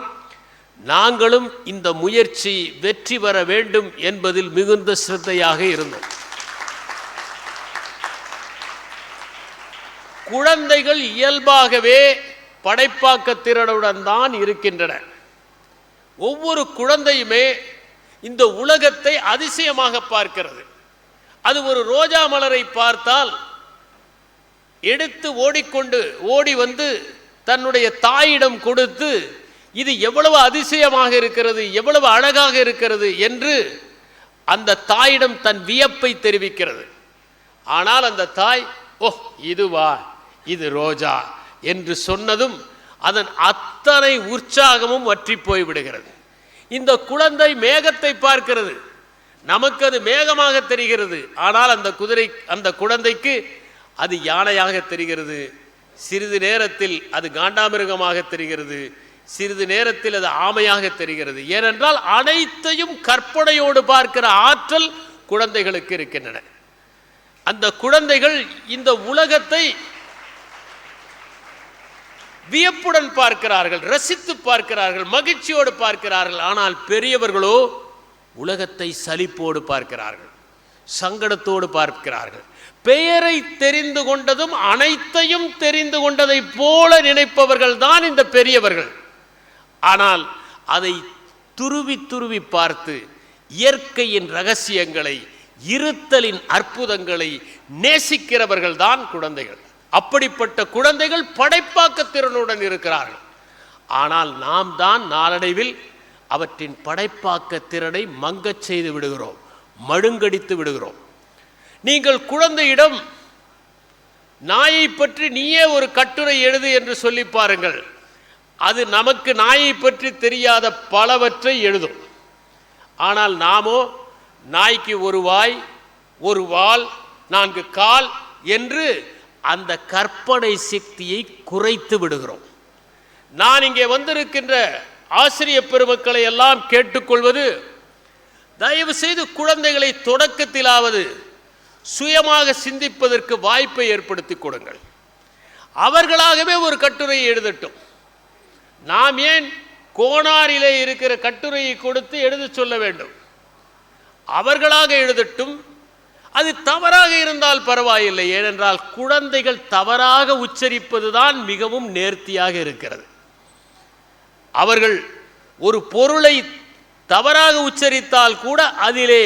நாங்களும் இந்த முயற்சி வெற்றி பெற வேண்டும் என்பதில் மிகுந்த சிரத்தையாக இருந்தோம். குழந்தைகள் இயல்பாகவே படைப்பாக்க திறனுடன் தான் இருக்கின்றன. ஒவ்வொரு குழந்தையுமே இந்த உலகத்தை அதிசயமாக பார்க்கிறது. அது ஒரு ரோஜா மலரை பார்த்தால் எடுத்து ஓடி வந்து தன்னுடைய தாயிடம் கொடுத்து இது எவ்வளவு அதிசயமாக இருக்கிறது, எவ்வளவு அழகாக இருக்கிறது என்று அந்த தாயிடம் தன் வியப்பை தெரிவிக்கிறது. ஆனால் அந்த தாய் ஓஹ் இதுவா, இது ரோஜா என்று சொன்னதும் அதன் அத்தனை உற்சாகமும் வற்றி போய்விடுகிறது. இந்த குழந்தை மேகத்தை பார்க்கிறது, நமக்கு அது மேகமாக தெரிகிறது. ஆனால் அந்த குழந்தைக்கு அது யானையாக தெரிகிறது. சிறிது நேரத்தில் அது காண்டாமிருகமாக தெரிகிறது, சிறிது நேரத்தில் அது ஆமையாக தெரிகிறது. ஏனென்றால் அனைத்தையும் கற்பனையோடு பார்க்கிற ஆற்றல் குழந்தைகளுக்கு இருக்கின்றன. அந்த குழந்தைகள் இந்த உலகத்தை வியப்புடன் பார்க்கிறார்கள், ரசித்து பார்க்கிறார்கள், மகிழ்ச்சியோடு பார்க்கிறார்கள். ஆனால் பெரியவர்களோ உலகத்தை சலிப்போடு பார்க்கிறார்கள், சங்கடத்தோடு பார்க்கிறார்கள். பெயரை தெரிந்து கொண்டதும் அனைத்தையும் தெரிந்து கொண்டதை போல நினைப்பவர்கள் தான் இந்த பெரியவர்கள். ஆனால் அதை துருவி துருவி பார்த்து இயற்கையின் ரகசியங்களை, இருத்தலின் அற்புதங்களை நேசிக்கிறவர்கள் தான் குழந்தைகள். அப்படிப்பட்ட குழந்தைகள் படைப்பாக்க திறனுடன் இருக்கிறார்கள். ஆனால் நாம் தான் நாளடைவில் அவற்றின் படைப்பாக்க திறனை மங்கச் செய்து விடுகிறோம், மழுங்கடித்து விடுகிறோம். நீங்கள் குழந்தையிடம் நாயை பற்றி நீயே ஒரு கட்டுரை எழுது என்று சொல்லி பாருங்கள், அது நமக்கு நாயை பற்றி தெரியாத பலவற்றை எழுதும். ஆனால் நாமோ நாய்க்கு ஒரு வாய், ஒரு வால், 4 கால் என்று அந்த கற்பனை சக்தியை குறைத்து விடுகிறோம். நான் இங்கே வந்திருக்கின்ற ஆசிரியர் பெருமக்களை எல்லாம் கேட்டுக்கொள்வது, தயவு செய்து குழந்தைகளை தொடக்கத்திலாவது சுயமாக சிந்திப்பதற்கு வாய்ப்பை ஏற்படுத்தி கொடுங்கள். அவர்களாகவே ஒரு கட்டுரையை எழுதட்டும். நாம் ஏன் கோணாரிலே இருக்கிற கட்டுரையை கொடுத்து எழுத சொல்ல வேண்டும்? அவர்களாக எழுதட்டும். அது தவறாக இருந்தால் பரவாயில்லை. ஏனென்றால் குழந்தைகள் தவறாக உச்சரிப்பதுதான் மிகவும் நேர்த்தியாக இருக்கிறது. அவர்கள் ஒரு பொருளை தவறாக உச்சரித்தால் கூட அதிலே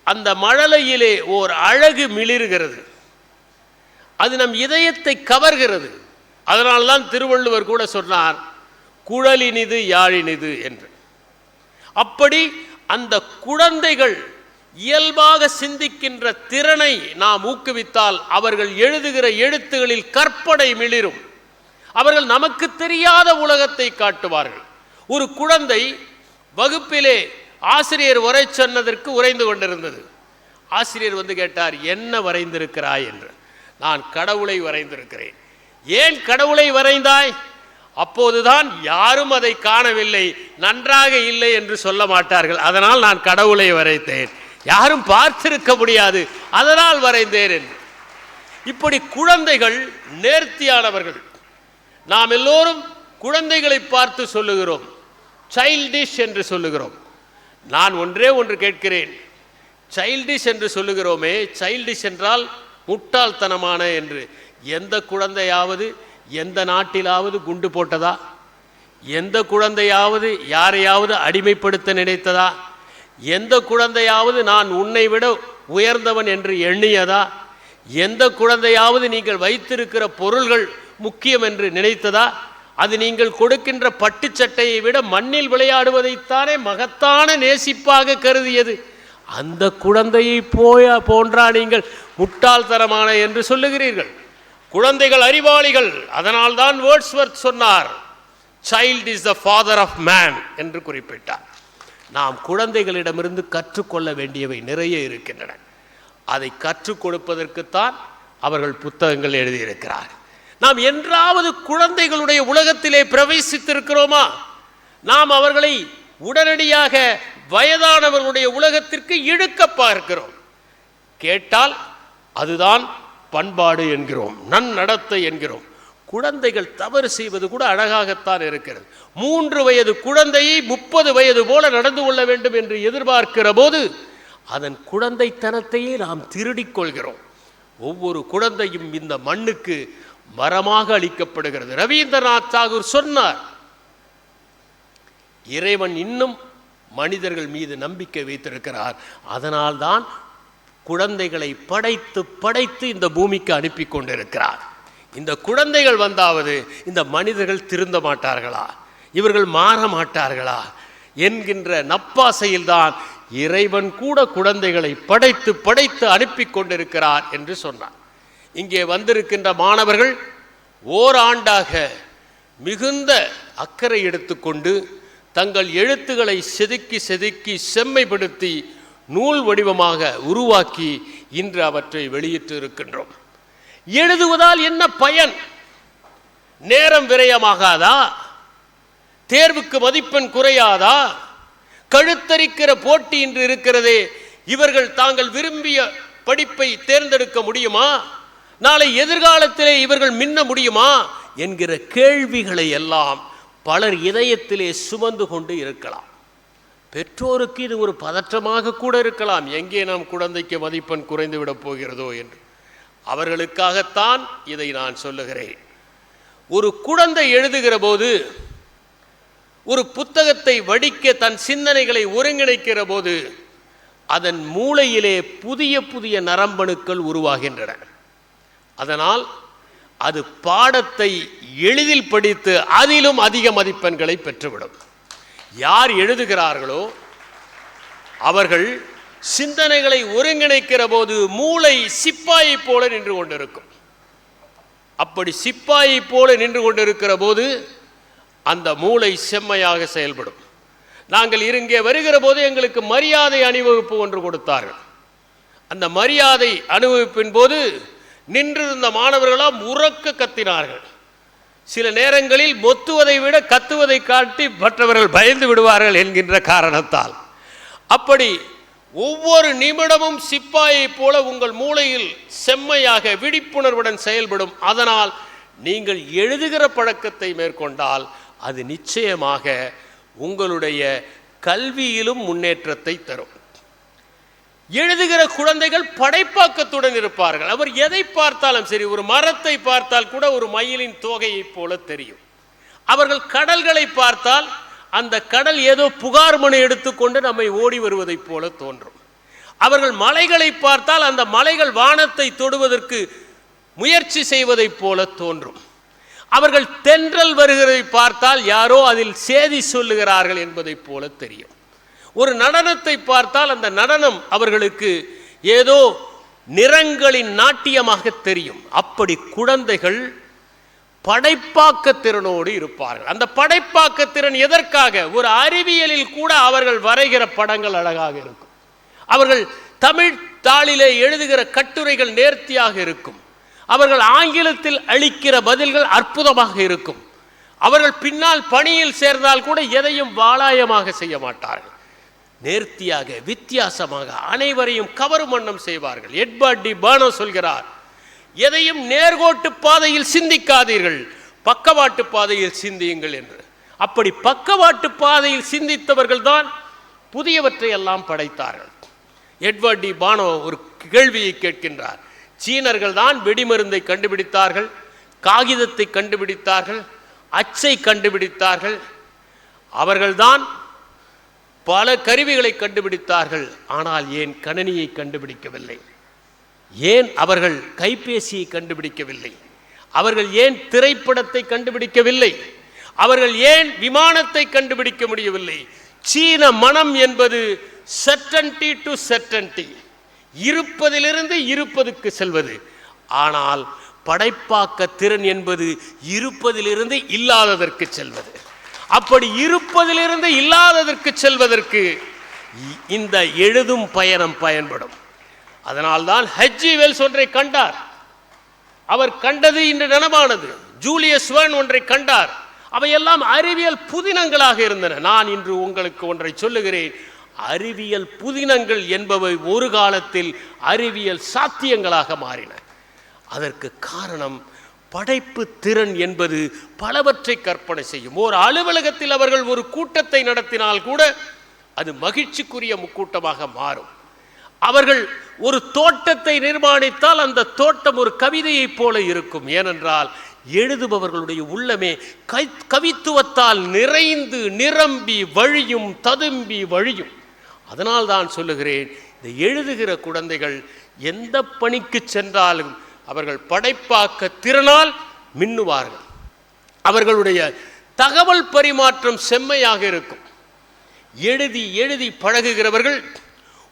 அந்த மழலையிலே ஓர் அழகு மிளிர்கிறது, அது நம் இதயத்தை கவர்கிறது. அதனால்தான் திருவள்ளுவர் கூட சொன்னார், குழலினிது யாழினிது என்று. அப்படி அந்த குழந்தைகள் இயல்பாக சிந்திக்கின்ற திறனை நாம் ஊக்குவித்தால் அவர்கள் எழுதுகிற எழுத்துகளில் கற்பனை மிளிரும். அவர்கள் நமக்கு தெரியாத உலகத்தை காட்டுவார்கள். ஒரு குழந்தை வகுப்பிலே ஆசிரியர் உரை சொன்னதற்கு உரைந்து கொண்டிருந்தது. ஆசிரியர் வந்து கேட்டார், என்ன வரைந்திருக்கிறாய் என்று. நான் கடவுளை வரைந்திருக்கிறேன். ஏன் கடவுளை வரைந்தாய்? அப்போதுதான் யாரும் அதை காணவில்லை, நன்றாக இல்லை என்று சொல்ல மாட்டார்கள். அதனால் நான் கடவுளை வரைத்தேன். யாரும் பார்த்திருக்க முடியாது, அதனால் வரைந்தேன் என்று. இப்படி குழந்தைகள் நேர்த்தியானவர்கள். நாம் எல்லோரும் குழந்தைகளை பார்த்து சொல்லுகிறோம், சைல்டிஷ் என்று சொல்லுகிறோம். நான் ஒன்றே ஒன்று கேட்கிறேன், சைல்டிஷ் என்று சொல்லுகிறோமே, சைல்டிஷ் என்றால் முட்டாள்தனமான என்று. எந்த குழந்தையாவது எந்த நாட்டிலாவது குண்டு போட்டதா? எந்த குழந்தையாவது யாரையாவது அடிமைப்படுத்த நினைத்ததா? எந்த குழந்தையாவது நான் உன்னை விட உயர்ந்தவன் என்று எண்ணியதா? எந்த குழந்தையாவது நீங்கள் வைத்திருக்கிற பொருள்கள் முக்கியம் என்று நினைத்ததா? அது நீங்கள் கொடுக்கின்ற பட்டுச்சட்டையை விட மண்ணில் விளையாடுவதைத்தானே மகத்தான நேசிப்பாக கருதியது. அந்த குழந்தையை போன்றா நீங்கள் முட்டாள்தனமான என்று சொல்லுகிறீர்கள்? குழந்தைகள் அறிவாளிகள். அதனால்தான் வேர்ட்ஸ்வர்த் சொன்னார், child is the father of man என்று குறிப்பிட்டார். நாம் குழந்தைகளிடமிருந்து கற்றுக்கொள்ள வேண்டியவை நிறைய இருக்கின்றன. அதை கற்றுக் கொடுப்பதற்குத்தான் அவர்கள் புத்தகங்கள் எழுதியிருக்கிறார். நாம் என்றாவது குழந்தைகளுடைய உலகத்திலே பிரவேசித்திருக்கிறோமா? நாம் அவர்களை உடனடியாக வயதானவர்களுடைய உலகத்திற்கு இழுக்க பார்க்கிறோம். கேட்டால் அதுதான் பண்பாடு என்கிறோம், நன்னடத்தை என்கிறோம். குழந்தைகள் தவறு செய்வது கூட அழகாகத்தான் இருக்கிறது. 3 வயது குழந்தையை 30 வயது போல நடந்து கொள்ள வேண்டும் என்று எதிர்பார்க்கிற போது அதன் குழந்தைத்தனத்தையே நாம் திருடிக் கொள்கிறோம். ஒவ்வொரு குழந்தையும் இந்த மண்ணுக்கு மரமாக அளிக்கப்படுகிறது. ரவீந்திரநாத் தாகூர் சொன்னார், இறைவன் இன்னும் மனிதர்கள் மீது நம்பிக்கை வைத்திருக்கிறார், அதனால்தான் குழந்தைகளை படைத்து படைத்து இந்த பூமிக்கு அனுப்பி கொண்டிருக்கிறார். இந்த குழந்தைகள் வந்தாவது இந்த மனிதர்கள் திருந்த மாட்டார்களா, இவர்கள் மாற மாட்டார்களா என்கின்ற நப்பாசையில்தான் இறைவன் கூட குழந்தைகளை படைத்து படைத்து அனுப்பி கொண்டிருக்கிறார் என்று சொன்னார். இங்கே வந்திருக்கின்ற மாணவர்கள் ஓராண்டாக மிகுந்த அக்கறை எடுத்துக்கொண்டு தங்கள் எழுத்துக்களை செதுக்கி செதுக்கி செம்மைப்படுத்தி நூல் வடிவமாக உருவாக்கி இன்று அவற்றை வெளியிட்டு இருக்கின்றோம். எழுதுவதால் என்ன பயன்? நேரம் விரயமாகாதா? தேர்வுக்கு மதிப்பெண் குறையாதா? கழுத்தரிக்கிற போட்டி இன்று இருக்கிறதே, இவர்கள் தாங்கள் விரும்பிய படிப்பை தேர்ந்தெடுக்க முடியுமா? நாளை எதிர்காலத்திலே இவர்கள் மின்ன முடியுமா என்கிற கேள்விகளை எல்லாம் பலர் இதயத்திலே சுமந்து கொண்டு இருக்கலாம். பெற்றோருக்கு இது ஒரு பதற்றமாக கூட இருக்கலாம், எங்கே நாம் குழந்தைக்கு மதிப்பெண் குறைந்து விட போகிறதோ என்று. அவர்களுக்காகத்தான் இதை நான் சொல்லுகிறேன். ஒரு குழந்தை எழுதுகிற போது, ஒரு புத்தகத்தை வடிக்க தன் சிந்தனைகளை ஒருங்கிணைக்கிற போது அதன் மூளையிலே புதிய புதிய நரம்பணுக்கள் உருவாகின்றன. அதனால் அது பாடத்தை எளிதில் படித்து அதிலும் அதிக மதிப்பெண்களை பெற்றுவிடும். யார் எழுதுகிறார்களோ அவர்கள் சிந்தனைகளை ஒருங்கிணைக்கிற போது மூளை சிப்பாயை போல நின்று கொண்டிருக்கும். அப்படி சிப்பாயை போல நின்று கொண்டிருக்கிற போது அந்த மூளை செம்மையாக செயல்படும். நாங்கள் இங்கே வருகிற போது எங்களுக்கு மரியாதை அணிவகுப்பு ஒன்று கொடுத்தார்கள். அந்த மரியாதை அணிவகுப்பின் போது நின்றிருந்த மாணவர்களாம் உறக்க கத்தினார்கள். சில நேரங்களில் மொத்துவதை விட கத்துவதை காட்டி மற்றவர்கள் பயந்து விடுவார்கள் என்கின்ற காரணத்தால். அப்படி ஒவ்வொரு நிமிடமும் சிப்பாயை போல உங்கள் மூளையில் செம்மையாக விழிப்புணர்வுடன் செயல்படும். அதனால் நீங்கள் எழுதுகிற பழக்கத்தை மேற்கொண்டால் அது நிச்சயமாக உங்களுடைய கல்வியிலும் முன்னேற்றத்தை தரும். எழுதுகிற குழந்தைகள் படைப்பாக்கத்துடன் இருப்பார்கள். அவர் எதை பார்த்தாலும் சரி, ஒரு மரத்தை பார்த்தால் கூட ஒரு மயிலின் தோகையை போல தெரியும். அவர்கள் கடல்களை பார்த்தால் அந்த கடல் ஏதோ புகார் மனு எடுத்துக்கொண்டு நம்மை ஓடி வருவதைப் போல தோன்றும். அவர்கள் மலைகளை பார்த்தால் அந்த மலைகள் வானத்தை தொடுவதற்கு முயற்சி செய்வதைப் போல தோன்றும். அவர்கள் தென்றல் வருகிறதை பார்த்தால் யாரோ அதில் சேதி சொல்லுகிறார்கள் என்பதைப் போல தெரியும். ஒரு நடனத்தை பார்த்தால் அந்த நடனம் அவர்களுக்கு ஏதோ நிறங்களின் நாட்டியமாக தெரியும். அப்படி குழந்தைகள் படைப்பாக்க திறனோடு இருப்பார்கள். அந்த படைப்பாக்க திறன் எதற்காக? ஒரு அறிவியலில் கூட அவர்கள் வரைகிற படங்கள் அழகாக இருக்கும். அவர்கள் தமிழ் தாளிலே எழுதுகிற கட்டுரைகள் நேர்த்தியாக இருக்கும். அவர்கள் ஆங்கிலத்தில் அளிக்கிற பதில்கள் அற்புதமாக இருக்கும். அவர்கள் பின்னால் பணியில் சேர்ந்தால் கூட எதையும் வாளாயமாக செய்ய மாட்டார்கள். நேர்த்தியாக வித்தியாசமாக அனைவரையும் கவரும் வண்ணம் செய்வார்கள். எட்வர்ட் டி பர்னோ சொல்கிறார், எதையும் நேர்கோட்டு பாதையில் சிந்திக்காதீர்கள், பக்கவாட்டு பாதையில் சிந்தியுங்கள் என்று. அப்படி பக்கவாட்டு பாதையில் சிந்தித்தவர்கள் தான் புதியவற்றை எல்லாம் படைத்தார்கள். எட்வர்ட் டி பர்னோ ஒரு கேள்வியை கேட்கின்றார். சீனர்கள் தான் வெடிமருந்தை கண்டுபிடித்தார்கள், காகிதத்தை கண்டுபிடித்தார்கள், அச்சை கண்டுபிடித்தார்கள், அவர்கள்தான் பல கருவிகளை கண்டுபிடித்தார்கள். ஆனால் ஏன் கணினியை கண்டுபிடிக்கவில்லை? ஏன் அவர்கள் கைபேசியை கண்டுபிடிக்கவில்லை? அவர்கள் ஏன் திரைப்படத்தை கண்டுபிடிக்கவில்லை? அவர்கள் ஏன் விமானத்தை கண்டுபிடிக்க முடியவில்லை? சீன மனம் என்பது சர்டன்டி டு சர்டன்டி, இருப்பதிலிருந்து இருப்பதுக்கு செல்வது. ஆனால் படைப்பாக்க திறன் என்பது இருப்பதிலிருந்து இல்லாததற்கு செல்வது. அப்படி இருப்பதிலிருந்து இல்லாததற்கு செல்வதற்கு இந்த எழுதும் பயணம் பயன்படும். அதனால்தான் ஹெச்ஜி வெல்ஸ் ஒன்றை கண்டார். அவர் கண்டது இன்று நனவானது. ஜூலியஸ் வெர்ன் ஒன்றை கண்டார். அவையெல்லாம் அறிவியல் புதினங்களாக இருந்தன. நான் இன்று உங்களுக்கு ஒன்றை சொல்லுகிறேன். அறிவியல் புதினங்கள் என்பவை ஒரு காலத்தில் அறிவியல் சாத்தியங்களாக மாறின. அதற்கு காரணம் படைப்பு திறன் என்பது பலவற்றை கற்பனை செய்யும். ஒரு அலுவலகத்தில் அவர்கள் ஒரு கூட்டத்தை நடத்தினால் கூட அது மகிழ்ச்சிக்குரிய முக்கூட்டமாக மாறும். அவர்கள் ஒரு தோட்டத்தை நிர்மாணித்தால் அந்த தோட்டம் ஒரு கவிதையைப் போல இருக்கும். ஏனென்றால் எழுதுபவர்களுடைய உள்ளமே கவித்துவத்தால் நிறைந்து நிரம்பி வழியும் ததும்பி வழியும். அதனால் தான் சொல்லுகிறேன், இந்த எழுதுகிற குழந்தைகள் எந்த பணிக்கு சென்றாலும் அவர்கள் படைப்பாக்க திறனால் மின்னுவார்கள். அவர்களுடைய தகவல் பரிமாற்றம் செம்மையாக இருக்கும். எழுதி எழுதி பழகுகிறவர்கள்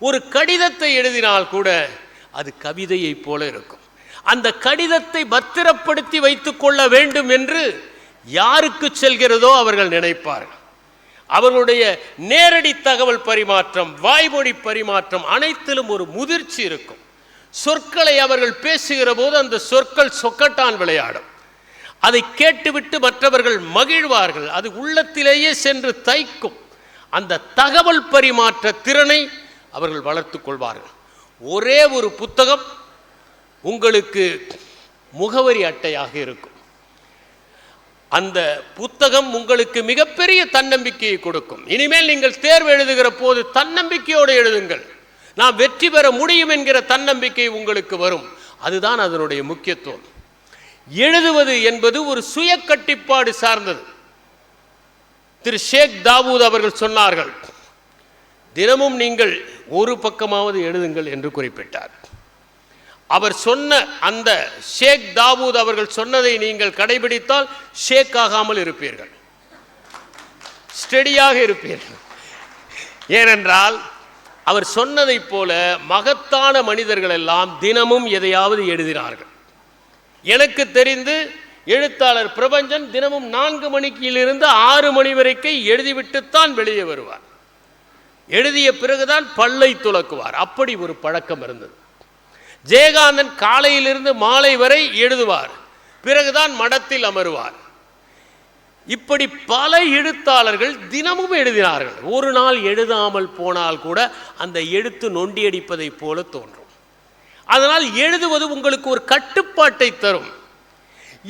ஒரு கடிதத்தை எழுதினால் கூட அது கவிதையைப் போல இருக்கும். அந்த கடிதத்தை பத்திரப்படுத்தி வைத்துக் கொள்ள வேண்டும் என்று யாருக்கு செல்கிறதோ அவர்கள் நினைப்பார்கள். அவர்களுடைய நேரடி தகவல் பரிமாற்றம், வாய்மொழி பரிமாற்றம் அனைத்திலும் ஒரு முதிர்ச்சி இருக்கும். சொற்களை அவர்கள் பேசுகிற போது அந்த சொற்கள் சொக்கட்டான் விளையாடும். அதை கேட்டுவிட்டு மற்றவர்கள் மகிழ்வார்கள். அது உள்ளத்திலேயே சென்று தைக்கும். அந்த தகவல் பரிமாற்ற திறனை அவர்கள் வளர்த்து கொள்வார்கள். ஒரே ஒரு புத்தகம் உங்களுக்கு முகவரி அட்டையாக இருக்கும். அந்த புத்தகம் உங்களுக்கு மிகப்பெரிய தன்னம்பிக்கையை கொடுக்கும். இனிமேல் நீங்கள் தேர்வு எழுதுகிற போது தன்னம்பிக்கையோடு எழுதுங்கள். நான் வெற்றி பெற முடியும் என்கிற தன்னம்பிக்கை உங்களுக்கு வரும். அதுதான் அதனுடைய முக்கியத்துவம். எழுதுவது என்பது ஒரு சுய கட்டுப்பாடு சார்ந்தது. திரு ஷேக் தாவூத் அவர்கள் சொன்னார்கள், தினமும் நீங்கள் ஒரு பக்கமாவது எழுதுங்கள் என்று குறிப்பிட்டார். அவர் சொன்ன அந்த ஷேக் தாவூத் அவர்கள் சொன்னதை நீங்கள் கடைபிடித்தால் ஷேக் ஆகாமல் இருப்பீர்கள், ஸ்டெடியாக இருப்பீர்கள். ஏனென்றால் அவர் சொன்னதைப் போல மகத்தான மனிதர்கள் எல்லாம் தினமும் எதையாவது எழுதினார்கள். எனக்கு தெரிந்து எழுத்தாளர் பிரபஞ்சன் தினமும் 4 மணிக்கிலிருந்து 6 மணி வரைக்கும் எழுதிவிட்டுத்தான் வெளியே வருவார். எழுதிய பிறகுதான் பல்லை துலக்குவார். அப்படி ஒரு பழக்கம் இருந்தது. ஜெயகாந்தன் காலையிலிருந்து மாலை வரை எழுதுவார், பிறகுதான் மடத்தில் அமருவார். இப்படி பல எழுத்தாளர்கள் தினமும் எழுதினார்கள். ஒரு நாள் எழுதாமல் போனால் கூட அந்த எழுத்து நொண்டியடிப்பதை போல தோன்றும். அதனால் எழுதுவது உங்களுக்கு ஒரு கட்டுப்பாட்டை தரும்.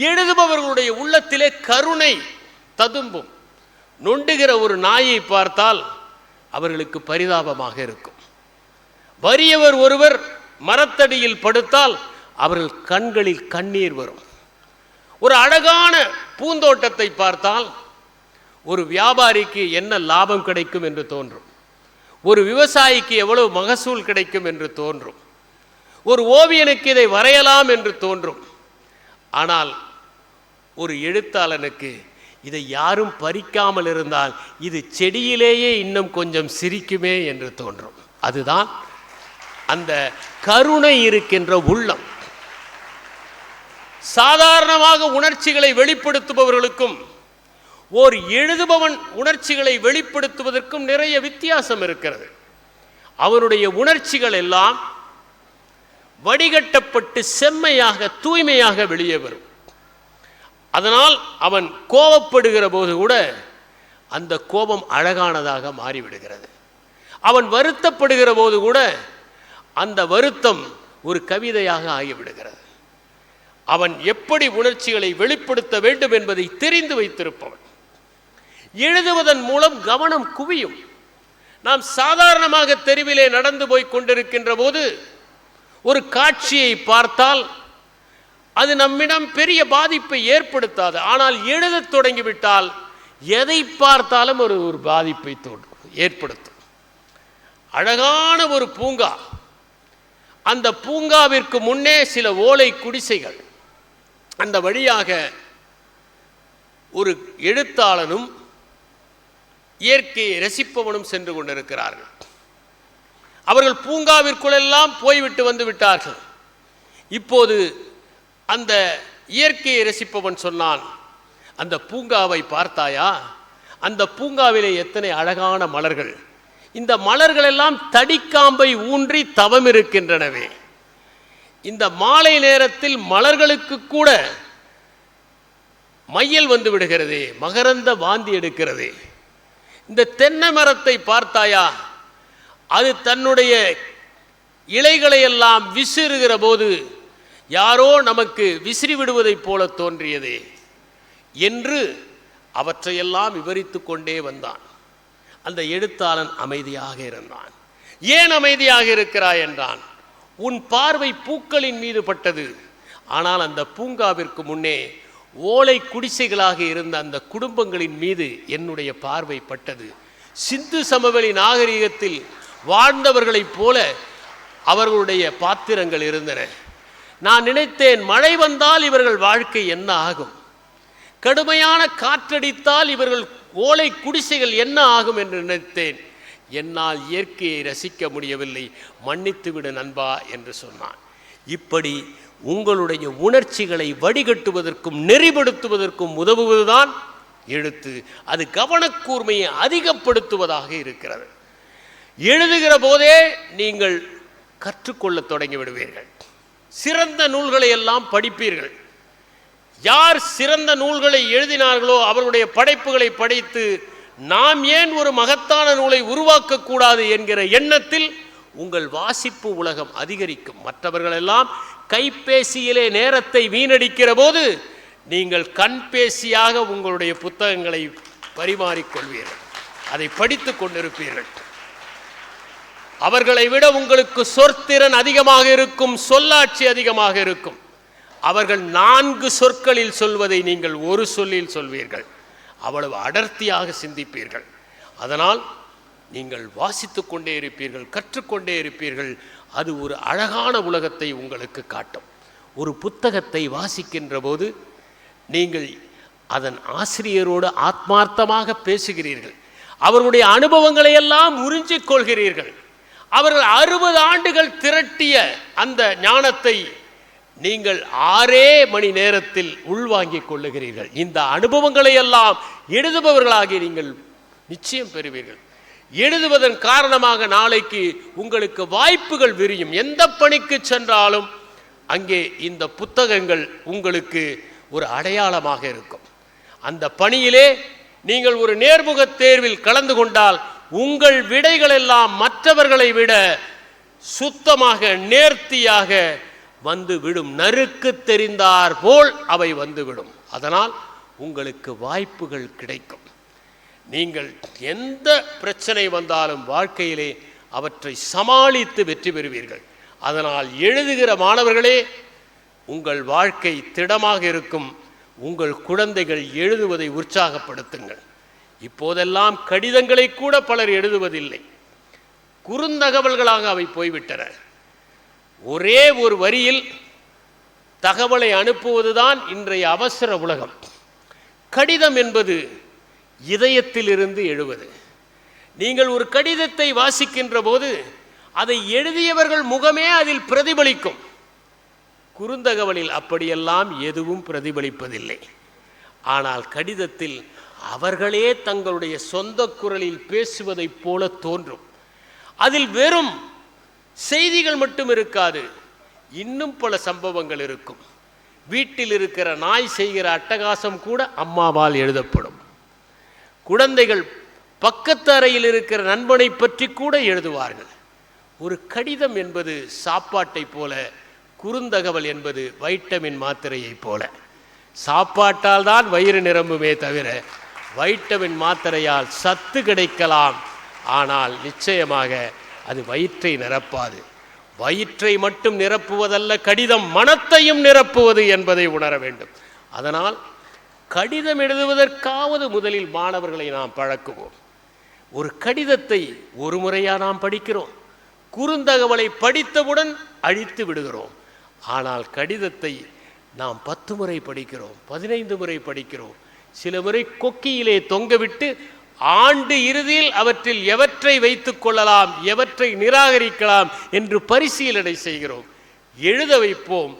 எழுதுபவர்களுடைய உள்ளத்திலே கருணை ததும்பும். நொண்டுகிற ஒரு நாயை பார்த்தால் அவர்களுக்கு பரிதாபமாக இருக்கும். வறியவர் ஒருவர் மரத்தடியில் படுத்தால் அவர்கள் கண்களில் கண்ணீர் வரும். ஒரு அழகான பூந்தோட்டத்தை பார்த்தால் ஒரு வியாபாரிக்கு என்ன லாபம் கிடைக்கும் என்று தோன்றும், ஒரு விவசாயிக்கு எவ்வளவு மகசூல் கிடைக்கும் என்று தோன்றும், ஒரு ஓவியனுக்கு இதை வரையலாம் என்று தோன்றும். ஆனால் ஒரு எழுத்தாளனுக்கு இதை யாரும் பறிக்காமல் இருந்தால் இது செடியிலேயே இன்னும் கொஞ்சம் சிரிக்குமே என்று தோன்றும். அதுதான் அந்த கருணை இருக்கின்ற உள்ளம். சாதாரணமாக உணர்ச்சிகளை வெளிப்படுத்துபவர்களுக்கும் ஓர் எழுதுபவன் உணர்ச்சிகளை வெளிப்படுத்துவதற்கும் நிறைய வித்தியாசம் இருக்கிறது. அவனுடைய உணர்ச்சிகள் எல்லாம் வடிகட்டப்பட்டு செம்மையாக தூய்மையாக வெளியே வரும். அதனால் அவன் கோபப்படுகிற போது கூட அந்த கோபம் அழகானதாக மாறிவிடுகிறது. அவன் வருத்தப்படுகிற போது கூட அந்த வருத்தம் ஒரு கவிதையாக ஆகிவிடுகிறது. அவன் எப்படி உணர்ச்சிகளை வெளிப்படுத்த வேண்டும் என்பதை தெரிந்து வைத்திருப்பவன். எழுதுவதன் மூலம் கவனம் குவியும். நாம் சாதாரணமாக தெருவிலே நடந்து போய் கொண்டிருக்கின்ற போது ஒரு காட்சியை பார்த்தால் அது நம்மிடம் பெரிய பாதிப்பை ஏற்படுத்தாது. ஆனால் எழுதத் தொடங்கிவிட்டால் எதை பார்த்தாலும் ஒரு பாதிப்பை ஏற்படுத்தும். அழகான ஒரு பூங்கா, அந்த பூங்காவிற்கு முன்னே சில ஓலை குடிசைகள், அந்த வழியாக ஒரு எழுத்தாளனும் இயற்கையை ரசிப்பவனும் சென்று கொண்டிருக்கிறார்கள். அவர்கள் பூங்காவிற்குள்ளெல்லாம் போய்விட்டு வந்து விட்டார்கள். இப்போது அந்த இயற்கையை ரசிப்பவன் சொன்னான், அந்த பூங்காவை பார்த்தாயா? அந்த பூங்காவிலே எத்தனை அழகான மலர்கள், இந்த மலர்கள் எல்லாம் தடிக்காம்பை ஊன்றி தவம் இருக்கின்றனவே. இந்த மாலை நேரத்தில் மலர்களுக்கு கூட மையல் வந்து விடுகிறதே, மகரந்த வாந்தி எடுக்கிறதே. இந்த தென்னை மரத்தை பார்த்தாயா? அது தன்னுடைய இலைகளை எல்லாம் விசிறுகிற போது யாரோ நமக்கு விசிறி விடுவதைப் போல தோன்றியதே என்று அவற்றையெல்லாம் விவரித்து கொண்டே வந்தான். அந்த எழுத்தாளன் அமைதியாக இருந்தான். ஏன் அமைதியாக இருக்கிறாய் என்றான். உன் பார்வை பூக்களின் மீது பட்டது, ஆனால் அந்த பூங்காவிற்கு முன்னே ஓலை குடிசைகளாக இருந்த அந்த குடும்பங்களின் மீது என்னுடைய பார்வை பட்டது. சிந்து சமவெளி நாகரிகத்தில் வாழ்ந்தவர்களைப் போல அவர்களுடைய பாத்திரங்கள் இருந்தன. நான் நினைத்தேன், மழை வந்தால் இவர்கள் வாழ்க்கை என்ன ஆகும், கடுமையான காற்றடித்தால் இவர்கள் ஓலை குடிசைகள் என்ன ஆகும் என்று நினைத்தேன். என்னால் இயற்கையை ரசிக்க முடியவில்லை, மன்னித்துவிடு நண்பா என்று சொன்னான். இப்படி உங்களுடைய உணர்ச்சிகளை வடிகட்டுவதற்கும் நெறிப்படுத்துவதற்கும் உதவுவதுதான் எழுத்து. அது கவனக்கூர்மையை அதிகப்படுத்துவதாக இருக்கிறது. எழுதுகிற போதே நீங்கள் கற்றுக்கொள்ள தொடங்கி விடுவீர்கள். சிறந்த நூல்களை எல்லாம் படிப்பீர்கள். யார் சிறந்த நூல்களை எழுதினார்களோ அவர்களுடைய படைப்புகளை படித்து நாம் ஏன் ஒரு மகத்தான நூலை உருவாக்கக்கூடாது என்கிற எண்ணத்தில் உங்கள் வாசிப்பு உலகம் அதிகரிக்கும். மற்றவர்களெல்லாம் கைபேசியிலே நேரத்தை வீணடிக்கிற போது நீங்கள் கண்பேசியாக உங்களுடைய புத்தகங்களை பரிமாறிக்கொள்வீர்கள், அதை படித்து கொண்டிருப்பீர்கள். அவர்களை விட உங்களுக்கு சொற்திறன் அதிகமாக இருக்கும், சொல்லாட்சி அதிகமாக இருக்கும். அவர்கள் 4 சொற்களில் சொல்வதை நீங்கள் ஒரு சொல்லில் சொல்வீர்கள். அவ்வளவு அடர்த்தியாக சிந்திப்பீர்கள். அதனால் நீங்கள் வாசித்து கொண்டே இருப்பீர்கள், கற்றுக்கொண்டே இருப்பீர்கள். அது ஒரு அழகான உலகத்தை உங்களுக்கு காட்டும். ஒரு புத்தகத்தை வாசிக்கின்ற போது நீங்கள் அதன் ஆசிரியரோடு ஆத்மார்த்தமாக பேசுகிறீர்கள். அவர்களுடைய அனுபவங்களை எல்லாம் உறிஞ்சிக் கொள்கிறீர்கள். அவர்கள் 60 ஆண்டுகள் திரட்டிய அந்த ஞானத்தை நீங்கள் 6 மணி நேரத்தில் உள்வாங்கிக் கொள்ளுகிறீர்கள். இந்த அனுபவங்களை எல்லாம் எழுதுபவர்களாகி நீங்கள் நிச்சயம் பெறுவீர்கள். எழுதுவதன் காரணமாக நாளைக்கு உங்களுக்கு வாய்ப்புகள் விரியும். எந்த பணிக்கு சென்றாலும் அங்கே இந்த புத்தகங்கள் உங்களுக்கு ஒரு அடையாளமாக இருக்கும். அந்த பணியிலே நீங்கள் ஒரு நேர்முக தேர்வில் கலந்து கொண்டால் உங்கள் விடைகள் எல்லாம் மற்றவர்களை விட சுத்தமாக நேர்த்தியாக வந்துவிடும். நறுக்கு தெரிந்தார் போல் அவை வந்துவிடும். அதனால் உங்களுக்கு வாய்ப்புகள் கிடைக்கும். நீங்கள் எந்த பிரச்சனை வந்தாலும் வாழ்க்கையிலே அவற்றை சமாளித்து வெற்றி பெறுவீர்கள். அதனால் எழுதுகிற மாணவர்களே, உங்கள் வாழ்க்கை திடமாக இருக்கும். உங்கள் குழந்தைகள் எழுதுவதை உற்சாகப்படுத்துங்கள். இப்போதெல்லாம் கடிதங்களை கூட பலர் எழுதுவதில்லை, குறுந்தகவல்களாக அவை போய்விட்டன. ஒரே ஒரு வரியில் தகவலை அனுப்புவதுதான் இன்றைய அவசர உலகம். கடிதம் என்பது இதயத்தில் இருந்து எழுவது. நீங்கள் ஒரு கடிதத்தை வாசிக்கின்ற போது அதை எழுதியவர்கள் முகமே அதில் பிரதிபலிக்கும். குறுந்தகவலில் அப்படியெல்லாம் எதுவும் பிரதிபலிப்பதில்லை. ஆனால் கடிதத்தில் அவர்களே தங்களுடைய சொந்த குரலில் பேசுவதைப் போல தோன்றும். அதில் வெறும் செய்திகள் மட்டும் இருக்காது, இன்னும் பல சம்பவங்கள் இருக்கும். வீட்டில் இருக்கிற நாய் செய்கிற அட்டகாசம் கூட அம்மாவால் எழுதப்படும். குழந்தைகள் பக்கத்து அறையில் இருக்கிற நண்பனை பற்றி கூட எழுதுவார்கள். ஒரு கடிதம் என்பது சாப்பாட்டை போல, குறுந்தகவல் என்பது வைட்டமின் மாத்திரையை போல. சாப்பாட்டால் தான் வயிறு நிரம்புமே தவிர வைட்டமின் மாத்திரையால் சத்து கிடைக்கலாம். ஆனால் நிச்சயமாக அது வயிற்றை நிரப்பாது. வயிற்றை மட்டும் நிரப்புவதல்ல கடிதம், மனத்தையும் நிரப்புவது என்பதை உணர வேண்டும். அதனால் கடிதம் எழுதுவதற்காவது முதலில் மாணவர்களை நாம் பழக்குவோம். ஒரு கடிதத்தை ஒரு முறையாக நாம் படிக்கிறோம், குறுந்தகவலை படித்தவுடன் அழித்து விடுகிறோம். ஆனால் கடிதத்தை நாம் 10 முறை படிக்கிறோம், 15 முறை படிக்கிறோம். சில முறை கொக்கியிலே தொங்கவிட்டு ஆண்டு இறுதியில் அவற்றில் எவற்றை வைத்துக் கொள்ளலாம், எவற்றை நிராகரிக்கலாம் என்று பரிசீலனை செய்கிறோம். எழுத வைப்போம்,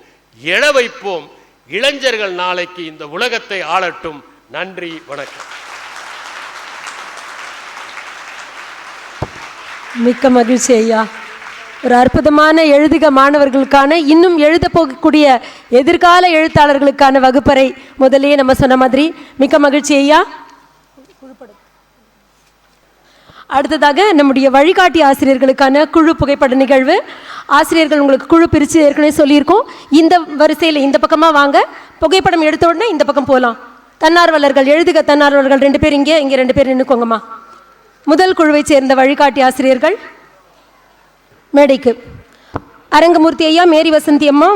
எழ வைப்போம். இளைஞர்கள் நாளைக்கு இந்த உலகத்தை ஆளட்டும். நன்றி, வணக்கம். மிக்க மகிழ்ச்சி ஐயா. ஒரு அற்புதமான எழுதுக மாணவர்களுக்கான, இன்னும் எழுத போகக்கூடிய எதிர்கால எழுத்தாளர்களுக்கான வகுப்பறை முதலே நம்ம சொன்ன மாதிரி மிக்க மகிழ்ச்சி ஐயா. அடுத்ததாக நம்முடைய வழிகாட்டி ஆசிரியர்களுக்கான குழு புகைப்பட நிகழ்வு. ஆசிரியர்கள் உங்களுக்கு குழு பிரித்து ஏற்கனவே சொல்லியிருக்கோம். இந்த வரிசையில் இந்த பக்கமாக வாங்க, புகைப்படம் எடுத்த உடனே இந்த பக்கம் போகலாம். தன்னார்வலர்கள், எழுதுக தன்னார்வலர்கள் 2 பேர் இங்கே 2 பேர் நின்றுக்கோங்கம்மா. முதல் குழுவை சேர்ந்த வழிகாட்டி ஆசிரியர்கள் மேடைக்கு. அரங்கமூர்த்தி ஐயா, மேரி வசந்தி அம்மா,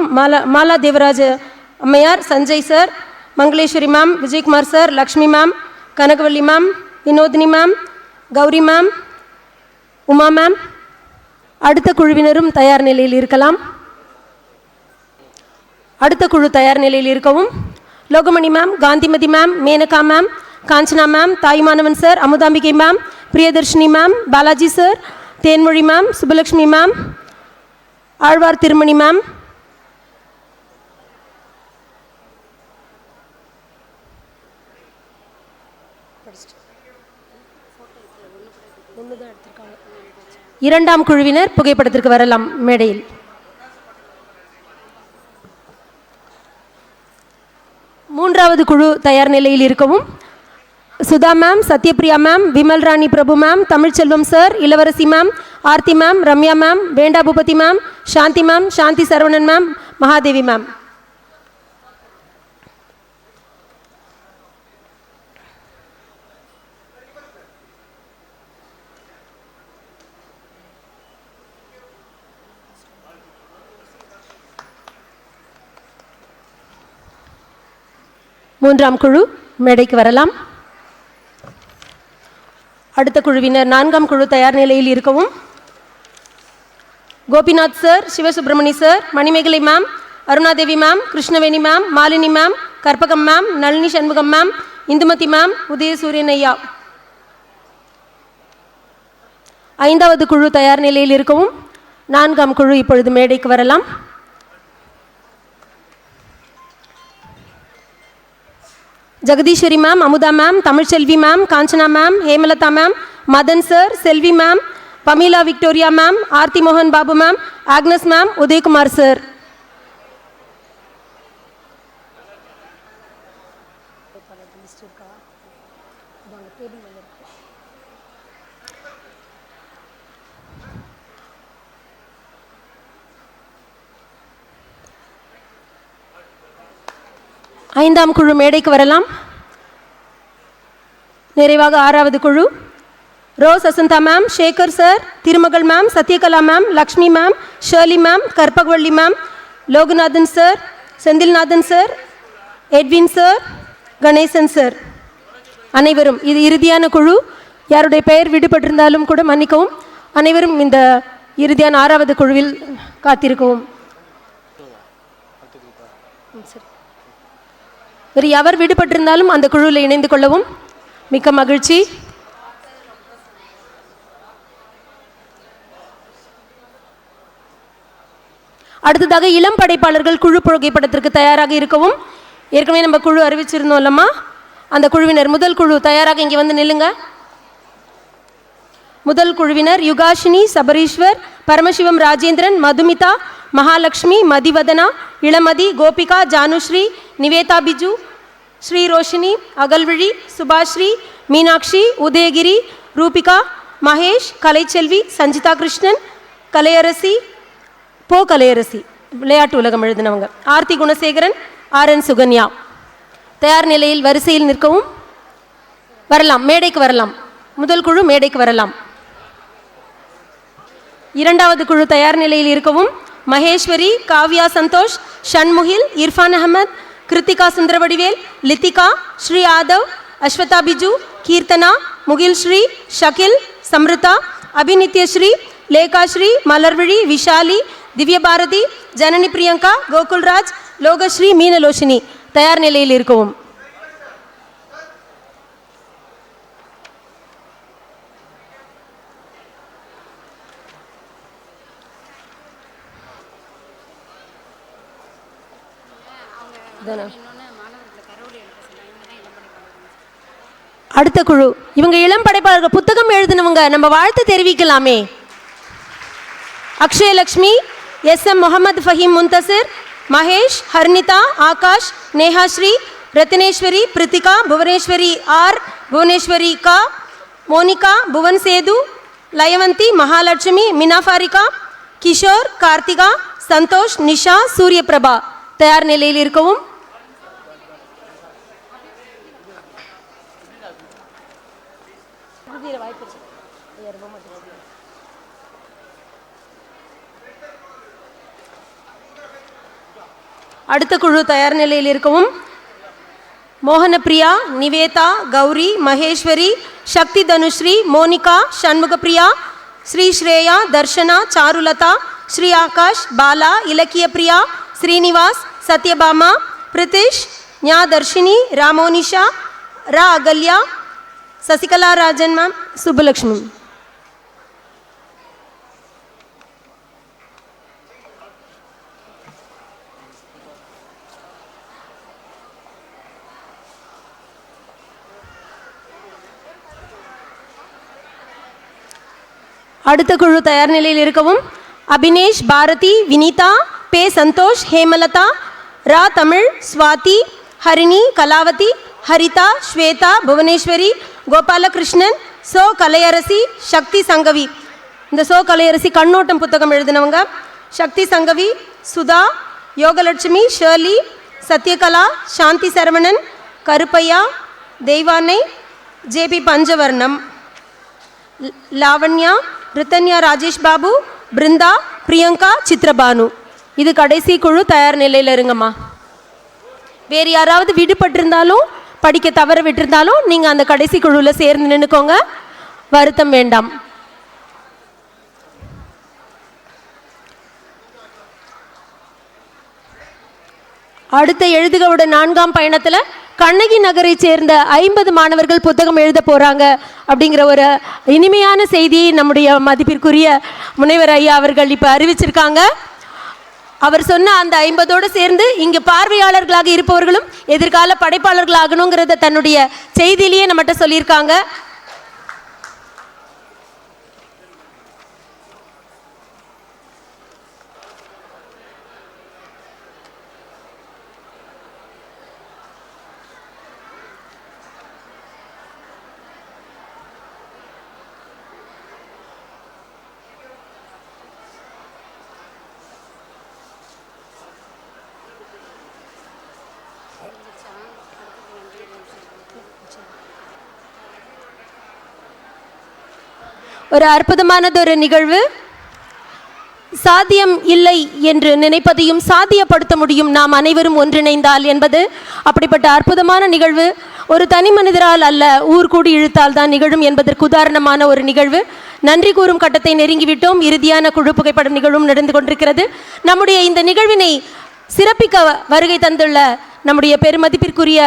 மாலா தேவராஜ அம்மையார், Sanjay sir, Mangaleswari ma'am, Vijayakumar sir, Lakshmi ma'am, Kanagavalli ma'am, Vinothini ma'am, Gowri ma'am, Uma ma'am. அடுத்த குழுவினரும் தயார் நிலையில் இருக்கலாம். அடுத்த குழு தயார் நிலையில் இருக்கவும். Logamani ma'am, Gandhimathi ma'am, Menaka ma'am, Kanchana ma'am, Thaimanavan sir, Amudhambigai ma'am, Priyadharshini ma'am, Balaji sir, Thenmozhi ma'am, Subalakshmi ma'am, Azhwar Thirumani ma'am, இரண்டாம் குழுவினர் புகைப்படத்திற்கு வரலாம் மேடையில். மூன்றாவது குழு தயார் நிலையில் இருக்கவும். Sudha ma'am, Sathyapriya ma'am, Vimal Rani Prabhu ma'am, Tamilselvam sir, Ilavarasi ma'am, Aarthi ma'am, Ramya ma'am, Venda Boopathi ma'am, Shanthi ma'am, Shanthi Saravanan ma'am, Mahadevi ma'am. மூன்றாம் குழு மேடைக்கு வரலாம். அடுத்த குழுவினர் 4ஆம் குழு தயார் நிலையில் இருக்கவும். Gopinath sir, Sivasubramani sir, Manimegalai ma'am, Arunadevi ma'am, Krishnaveni ma'am, Malini ma'am, Karpagam ma'am, Nalini Shanmugam ma'am, Indumathi ma'am, Udhayasuriyan ஐயா. 5வது குழு தயார் நிலையில் இருக்கவும். 4ஆம் குழு இப்பொழுது மேடைக்கு வரலாம். Jegadheeswari ma'am, Amudha ma'am, Tamilselvi ma'am, Kanchana ma'am, Hemalatha ma'am, Madhan sir, Selvi ma'am, Pamela Victoria ma'am, Aarthi மோகன் Babu ma'am, Agnes ma'am, Udhayakumar sir. ஐந்தாம் குழு மேடைக்கு வரலாம். நிறைவாக 6வது குழு. Rose Asantha ma'am, Sekar sir, Thirumagal ma'am, Sathyakala ma'am, Lakshmi ma'am, Shirley ma'am, Karpagavalli ma'am, Loganathan sir, Senthilnathan sir, Edwin sir, Ganesan sir. அனைவரும், இது இறுதியான குழு. யாருடைய பெயர் விடுபட்டிருந்தாலும் கூட மன்னிக்கவும். அனைவரும் இந்த இறுதியான 6வது குழுவில் காத்திருக்கவும். வேறு எவர் விடுபட்டிருந்தாலும் அந்த குழுவில் இணைந்து கொள்ளவும். மிக்க மகிழ்ச்சி. அடுத்ததாக இளம் படைப்பாளர்கள் குழு புகைப்படத்திற்கு தயாராக இருக்கவும். ஏற்கனவே நம்ம குழு அறிவிச்சிருந்தோம் இல்லம்மா, அந்த குழுவினர் முதல் குழு தயாராக இங்கே வந்து நில்லுங்க. முதல் குழுவினர் யுகாஷினி, சபரீஸ்வர், பரமசிவம், ராஜேந்திரன், மதுமிதா, மகாலட்சுமி, மதிவதனா, இளமதி, கோபிகா, ஜானுஸ்ரீ, நிவேதா பிஜு, ஸ்ரீ ரோஷினி, அகல்விழி, சுபாஸ்ரீ, மீனாட்சி, உதயகிரி, ரூபிகா, மகேஷ், கலைச்செல்வி, சஞ்சிதா கிருஷ்ணன், கலையரசி, கலையரசி விளையாட்டு உலகம் எழுதினவங்க, ஆர்த்தி குணசேகரன், RN சுகன்யா. தயார் நிலையில் வரிசையில் நிற்கவும். வரலாம், மேடைக்கு வரலாம். முதல் குழு மேடைக்கு வரலாம். 2வது குழு தயார் நிலையில் இருக்கவும். மகேஸ்வரி, காவ்யா சந்தோஷ், ஷண்முகில், இர்ஃபான் அகமத், கிருத்திகா சுந்தரவடிவேல், லித்திகா, ஸ்ரீ ஆதவ், அஸ்வதா பிஜு, கீர்த்தனா, முகில் ஸ்ரீ, ஷகில், சம்ருதா, அபிநித்யஸ்ரீ, லேகாஸ்ரீ, மலர்விழி, விஷாலி, திவ்யபாரதி, ஜனனி பிரியங்கா, கோகுல்ராஜ், லோகஸ்ரீ, மீனலோஷினி தயார் நிலையில் இருக்கவும். அடுத்த குழு இவங்க இளம் படைப்பாளர்கள், புத்தகம் எழுதினவங்க. நம்ம வாழ்த்து தெரிவிக்கலாமே. Akshayalakshmi, SM Mohamed Faheem Munthasir, Mahesh, Harnitha, Akash, Nehasri, Rathineswari, Prithika, Bhuvaneswari R, Bhuvaneswari K, Monika, Bhuvan Sethu, Layavanthi, Mahalakshmi, Minafarika, Kishore, Karthika, Santhosh, Nisha, Suryaprabha தயார் நிலையில் இருக்கவும். அடுத்த குழு தயார் நிலையில் இருக்கவும். மோகனப்பிரியா, நிவேதா, கௌரி, மகேஸ்வரி, சக்தி தனுஸ்ரீ, மோனிகா, சண்முகப்பிரியா, ஸ்ரீ ஸ்ரேயா, தர்ஷனா, சாருலதா, ஸ்ரீ ஆகாஷ், பாலா, இலக்கியப்பிரியா, ஸ்ரீனிவாஸ், சத்யபாமா, பிரித்திஷ், ஞா தர்ஷினி, ராமோனிஷா, ரா அகல்யா, சசிகலா ராஜன் மேம், சுப்புலக்ஷ்மி. அடுத்த குழு தயார் நிலையில் இருக்கவும். அபினேஷ், பாரதி, வினிதா, பே சந்தோஷ், ஹேமலதா, ரா தமிழ், ஸ்வாதி, ஹரிணி, கலாவதி, ஹரிதா, ஸ்வேதா, புவனேஸ்வரி, கோபாலகிருஷ்ணன், கலையரசி, சக்தி சங்கவி. இந்த கலையரசி கண்ணோட்டம் புத்தகம் எழுதினவங்க. சக்தி சங்கவி, சுதா, யோகலட்சுமி, ஷர்லி, சத்யகலா, சாந்தி சரவணன், கருப்பையா, தெய்வானை, JP பஞ்சவர்ணம், லாவண்யா, ரித்தன்யா, ராஜேஷ் பாபு, பிருந்தா, பிரியங்கா, சித்ரபானு. இது கடைசி குழு. தயார் நிலையில் இருங்கம்மா. வேறு யாராவது விடுபட்டிருந்தாலும், படிக்க தவற விட்டிருந்தாலும் நீங்கள் அந்த கடைசி குழுவில் சேர்ந்து நின்றுக்கோங்க. வருத்தம் வேண்டாம். அடுத்த எழுதுகவோட 4ஆம் பயணத்தில் கண்ணகி நகரை சேர்ந்த 50 மாணவர்கள் புத்தகம் எழுத போகிறாங்க அப்படிங்கிற ஒரு இனிமையான செய்தியை நம்முடைய மதிப்பிற்குரிய முனைவர் ஐயா அவர்கள் இப்போ அறிவிச்சிருக்காங்க. அவர் சொன்ன அந்த 50ஓடு சேர்ந்து இங்கே பார்வையாளர்களாக இருப்பவர்களும் எதிர்கால படைப்பாளர்கள் ஆகணுங்கிறத தன்னுடைய செய்தியிலேயே நம்மகிட்ட சொல்லியிருக்காங்க. ஒரு அற்புதமானதொரு நிகழ்வு. சாத்தியம் இல்லை என்று நினைப்பதையும் சாத்தியப்படுத்த முடியும் நாம் அனைவரும் ஒன்றிணைந்தால் என்பது அப்படிப்பட்ட அற்புதமான நிகழ்வு. ஒரு தனி மனிதரால் அல்ல, ஊர் கூடி இழுத்தால் தான் நிகழும் என்பதற்கு உதாரணமான ஒரு நிகழ்வு. நன்றி கூறும் கட்டத்தை நெருங்கிவிட்டோம். இறுதியான குழு புகைப்படம் நிகழ்வும் நடந்து கொண்டிருக்கிறது. நம்முடைய இந்த நிகழ்வினை சிறப்பிக்க வருகை தந்துள்ள நம்முடைய பெருமதிப்பிற்குரிய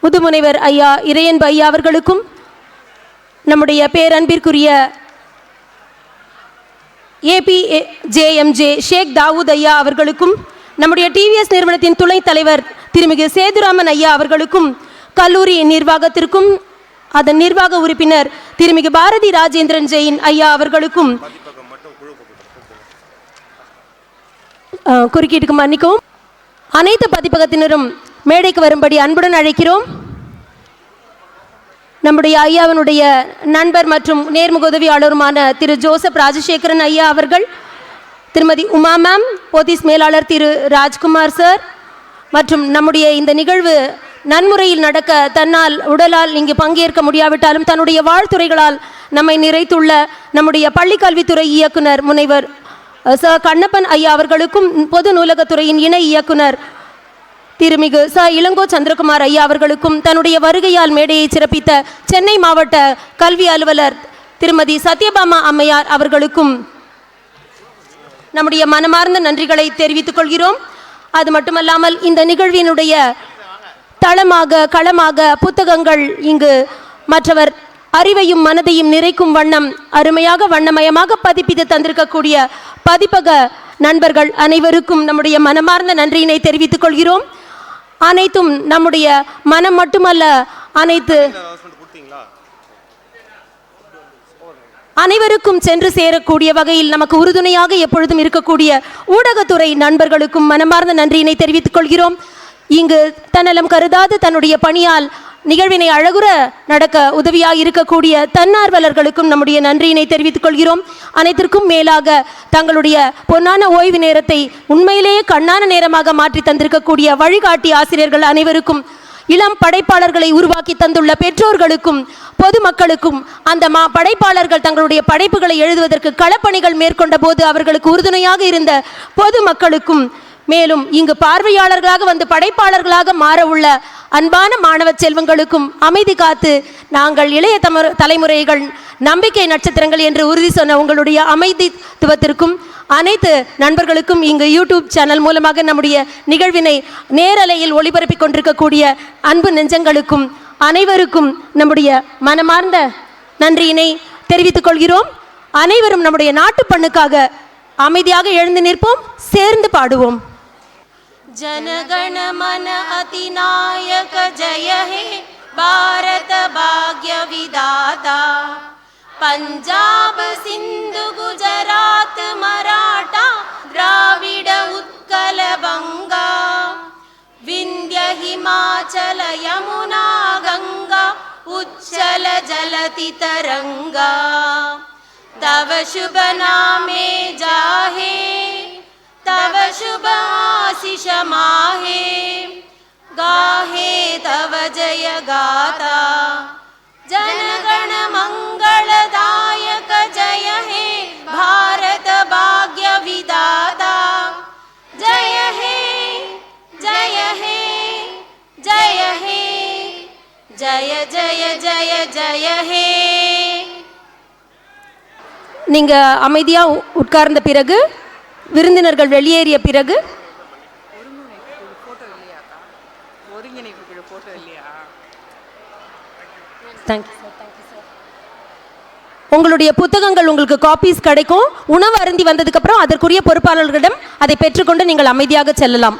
முதுமுனைவர் ஐயா இறையன்பு ஐயா அவர்களுக்கும், நம்முடைய பேரன்பிற்குரிய APJMJ ஷேக் தாவூத் ஐயா அவர்களுக்கும், நம்முடைய TVS நிறுவனத்தின் துணைத் தலைவர் திருமிகு சேதுராமன் ஐயா அவர்களுக்கும், கல்லூரி நிர்வாகத்திற்கும் அதன் நிர்வாக உறுப்பினர் திருமிகு பாரதி ராஜேந்திரன் ஜெயின் ஐயா அவர்களுக்கும், குறுக்கீட்டுக்கு மன்னிக்கவும், அனைத்து பதிப்பகத்தினரும் மேடைக்கு வரும்படி அன்புடன் அழைக்கிறோம். நம்முடைய ஐயாவினுடைய நண்பர் மற்றும் நேர்முக உதவியாளருமான திரு ஜோசப் ராஜசேகரன் ஐயா அவர்கள், திருமதி உமா மேம், போத்தீஸ் மேலாளர் திரு ராஜ்குமார் சார் மற்றும் நம்முடைய இந்த நிகழ்வு நன்முறையில் நடக்க தன்னால் உடலால் இங்கு பங்கேற்க முடியாவிட்டாலும் தன்னுடைய வாழ்த்துறைகளால் நம்மை நிறைத்துள்ள நம்முடைய பள்ளிக்கல்வித்துறை இயக்குனர் முனைவர் ச கண்ணப்பன் ஐயா அவர்களுக்கும், பொது நூலகத்துறையின் இணை இயக்குனர் திருமிகு ச இளங்கோ சந்திரகுமார் ஐயா அவர்களுக்கும், தன்னுடைய வருகையால் மேடையை சிறப்பித்த சென்னை மாவட்ட கல்வி அலுவலர் திருமதி சத்யபாமா அம்மையார் அவர்களுக்கும் நம்முடைய மனமார்ந்த நன்றிகளை தெரிவித்துக் கொள்கிறோம். அது மட்டுமல்லாமல் இந்த நிகழ்வினுடைய தளமாக களமாக புத்தகங்கள் இங்கு மற்றவர் அறிவையும் மனதையும் நிறைக்கும் வண்ணம் அருமையாக வண்ணமயமாக பதிப்பித்து தந்திருக்கக்கூடிய பதிப்பக நண்பர்கள் அனைவருக்கும் நம்முடைய மனமார்ந்த நன்றியினை தெரிவித்துக் கொள்கிறோம். அனைத்தும் நம்முடைய மனம் மட்டுமல்ல, அனைவருக்கும் சென்று சேரக்கூடிய வகையில் நமக்கு உறுதுணையாக எப்பொழுதும் இருக்கக்கூடிய ஊடகத்துறை நண்பர்களுக்கும் மனமார்ந்த நன்றியினை தெரிவித்துக் கொள்கிறோம். இங்கு தன்னலம் கருதாது தன்னுடைய பணியால் நிகழ்வினை அழகுற நடக்க உதவியாக இருக்கக்கூடிய தன்னார்வலர்களுக்கும் நம்முடைய நன்றியினை தெரிவித்துக் கொள்கிறோம். அனைத்திற்கும் மேலாக தங்களுடைய பொன்னான ஓய்வு நேரத்தை உண்மையிலேயே கண்ணான நேரமாக மாற்றி தந்திருக்கக்கூடிய வழிகாட்டி ஆசிரியர்கள் அனைவருக்கும், இளம் படைப்பாளர்களை உருவாக்கி தந்துள்ள பெற்றோர்களுக்கும், பொதுமக்களுக்கும், அந்த படைப்பாளர்கள் தங்களுடைய படைப்புகளை எழுதுவதற்கு களப்பணிகள் மேற்கொண்ட போது அவர்களுக்கு உறுதுணையாக இருந்த பொதுமக்களுக்கும், மேலும் இங்கு பார்வையாளர்களாக வந்து படைப்பாளர்களாக மாற உள்ள அன்பான மாணவ செல்வங்களுக்கும் அமைதி காத்து நாங்கள் இளைய தலைமுறைகள் நம்பிக்கை நட்சத்திரங்கள் என்று உறுதி சொன்ன உங்களுடைய அமைதித்துவத்திற்கும் அனைத்து நண்பர்களுக்கும் இங்கு யூடியூப் சேனல் மூலமாக நம்முடைய நிகழ்வினை நேரலையில் ஒளிபரப்பிக் கொண்டிருக்கக்கூடிய அன்பு நெஞ்சங்களுக்கும் அனைவருக்கும் நம்முடைய மனமார்ந்த நன்றியினை தெரிவித்துக் கொள்கிறோம். அனைவரும் நம்முடைய நாட்டு பண்ணுக்காக அமைதியாக எழுந்து நிற்போம், சேர்ந்து பாடுவோம். जनगण मन अतिनायक जय हे भारत भाग्य विधाता, पंजाब सिंधु गुजरात मराठा द्राविड उत्कल बंगा, विंध्य हिमाचल यमुना गंगा उच्चल जलति तरंगा, तव शुभ नामे जाहे तव शुभ आशीष माहे, गाहे तव जय गाथा, जनगण मंगलदायक जय हे भारत भाग्य विधाता, जय हे जय हे जय हे जय जय जय जय हे। நீங்கள் அமைதியாக உட்கார்ந்த பிறகு, விருந்தினர்கள் வெளியேறிய பிறகு தேங்க்யூ சார். உங்களுடைய புத்தகங்கள் உங்களுக்கு காப்பீஸ் கிடைக்கும். உணவு அருந்தி வந்ததுக்கப்புறம் அதற்குரிய பொறுப்பாளர்களிடம் அதை பெற்றுக்கொண்டு நீங்கள் அமைதியாக செல்லலாம்.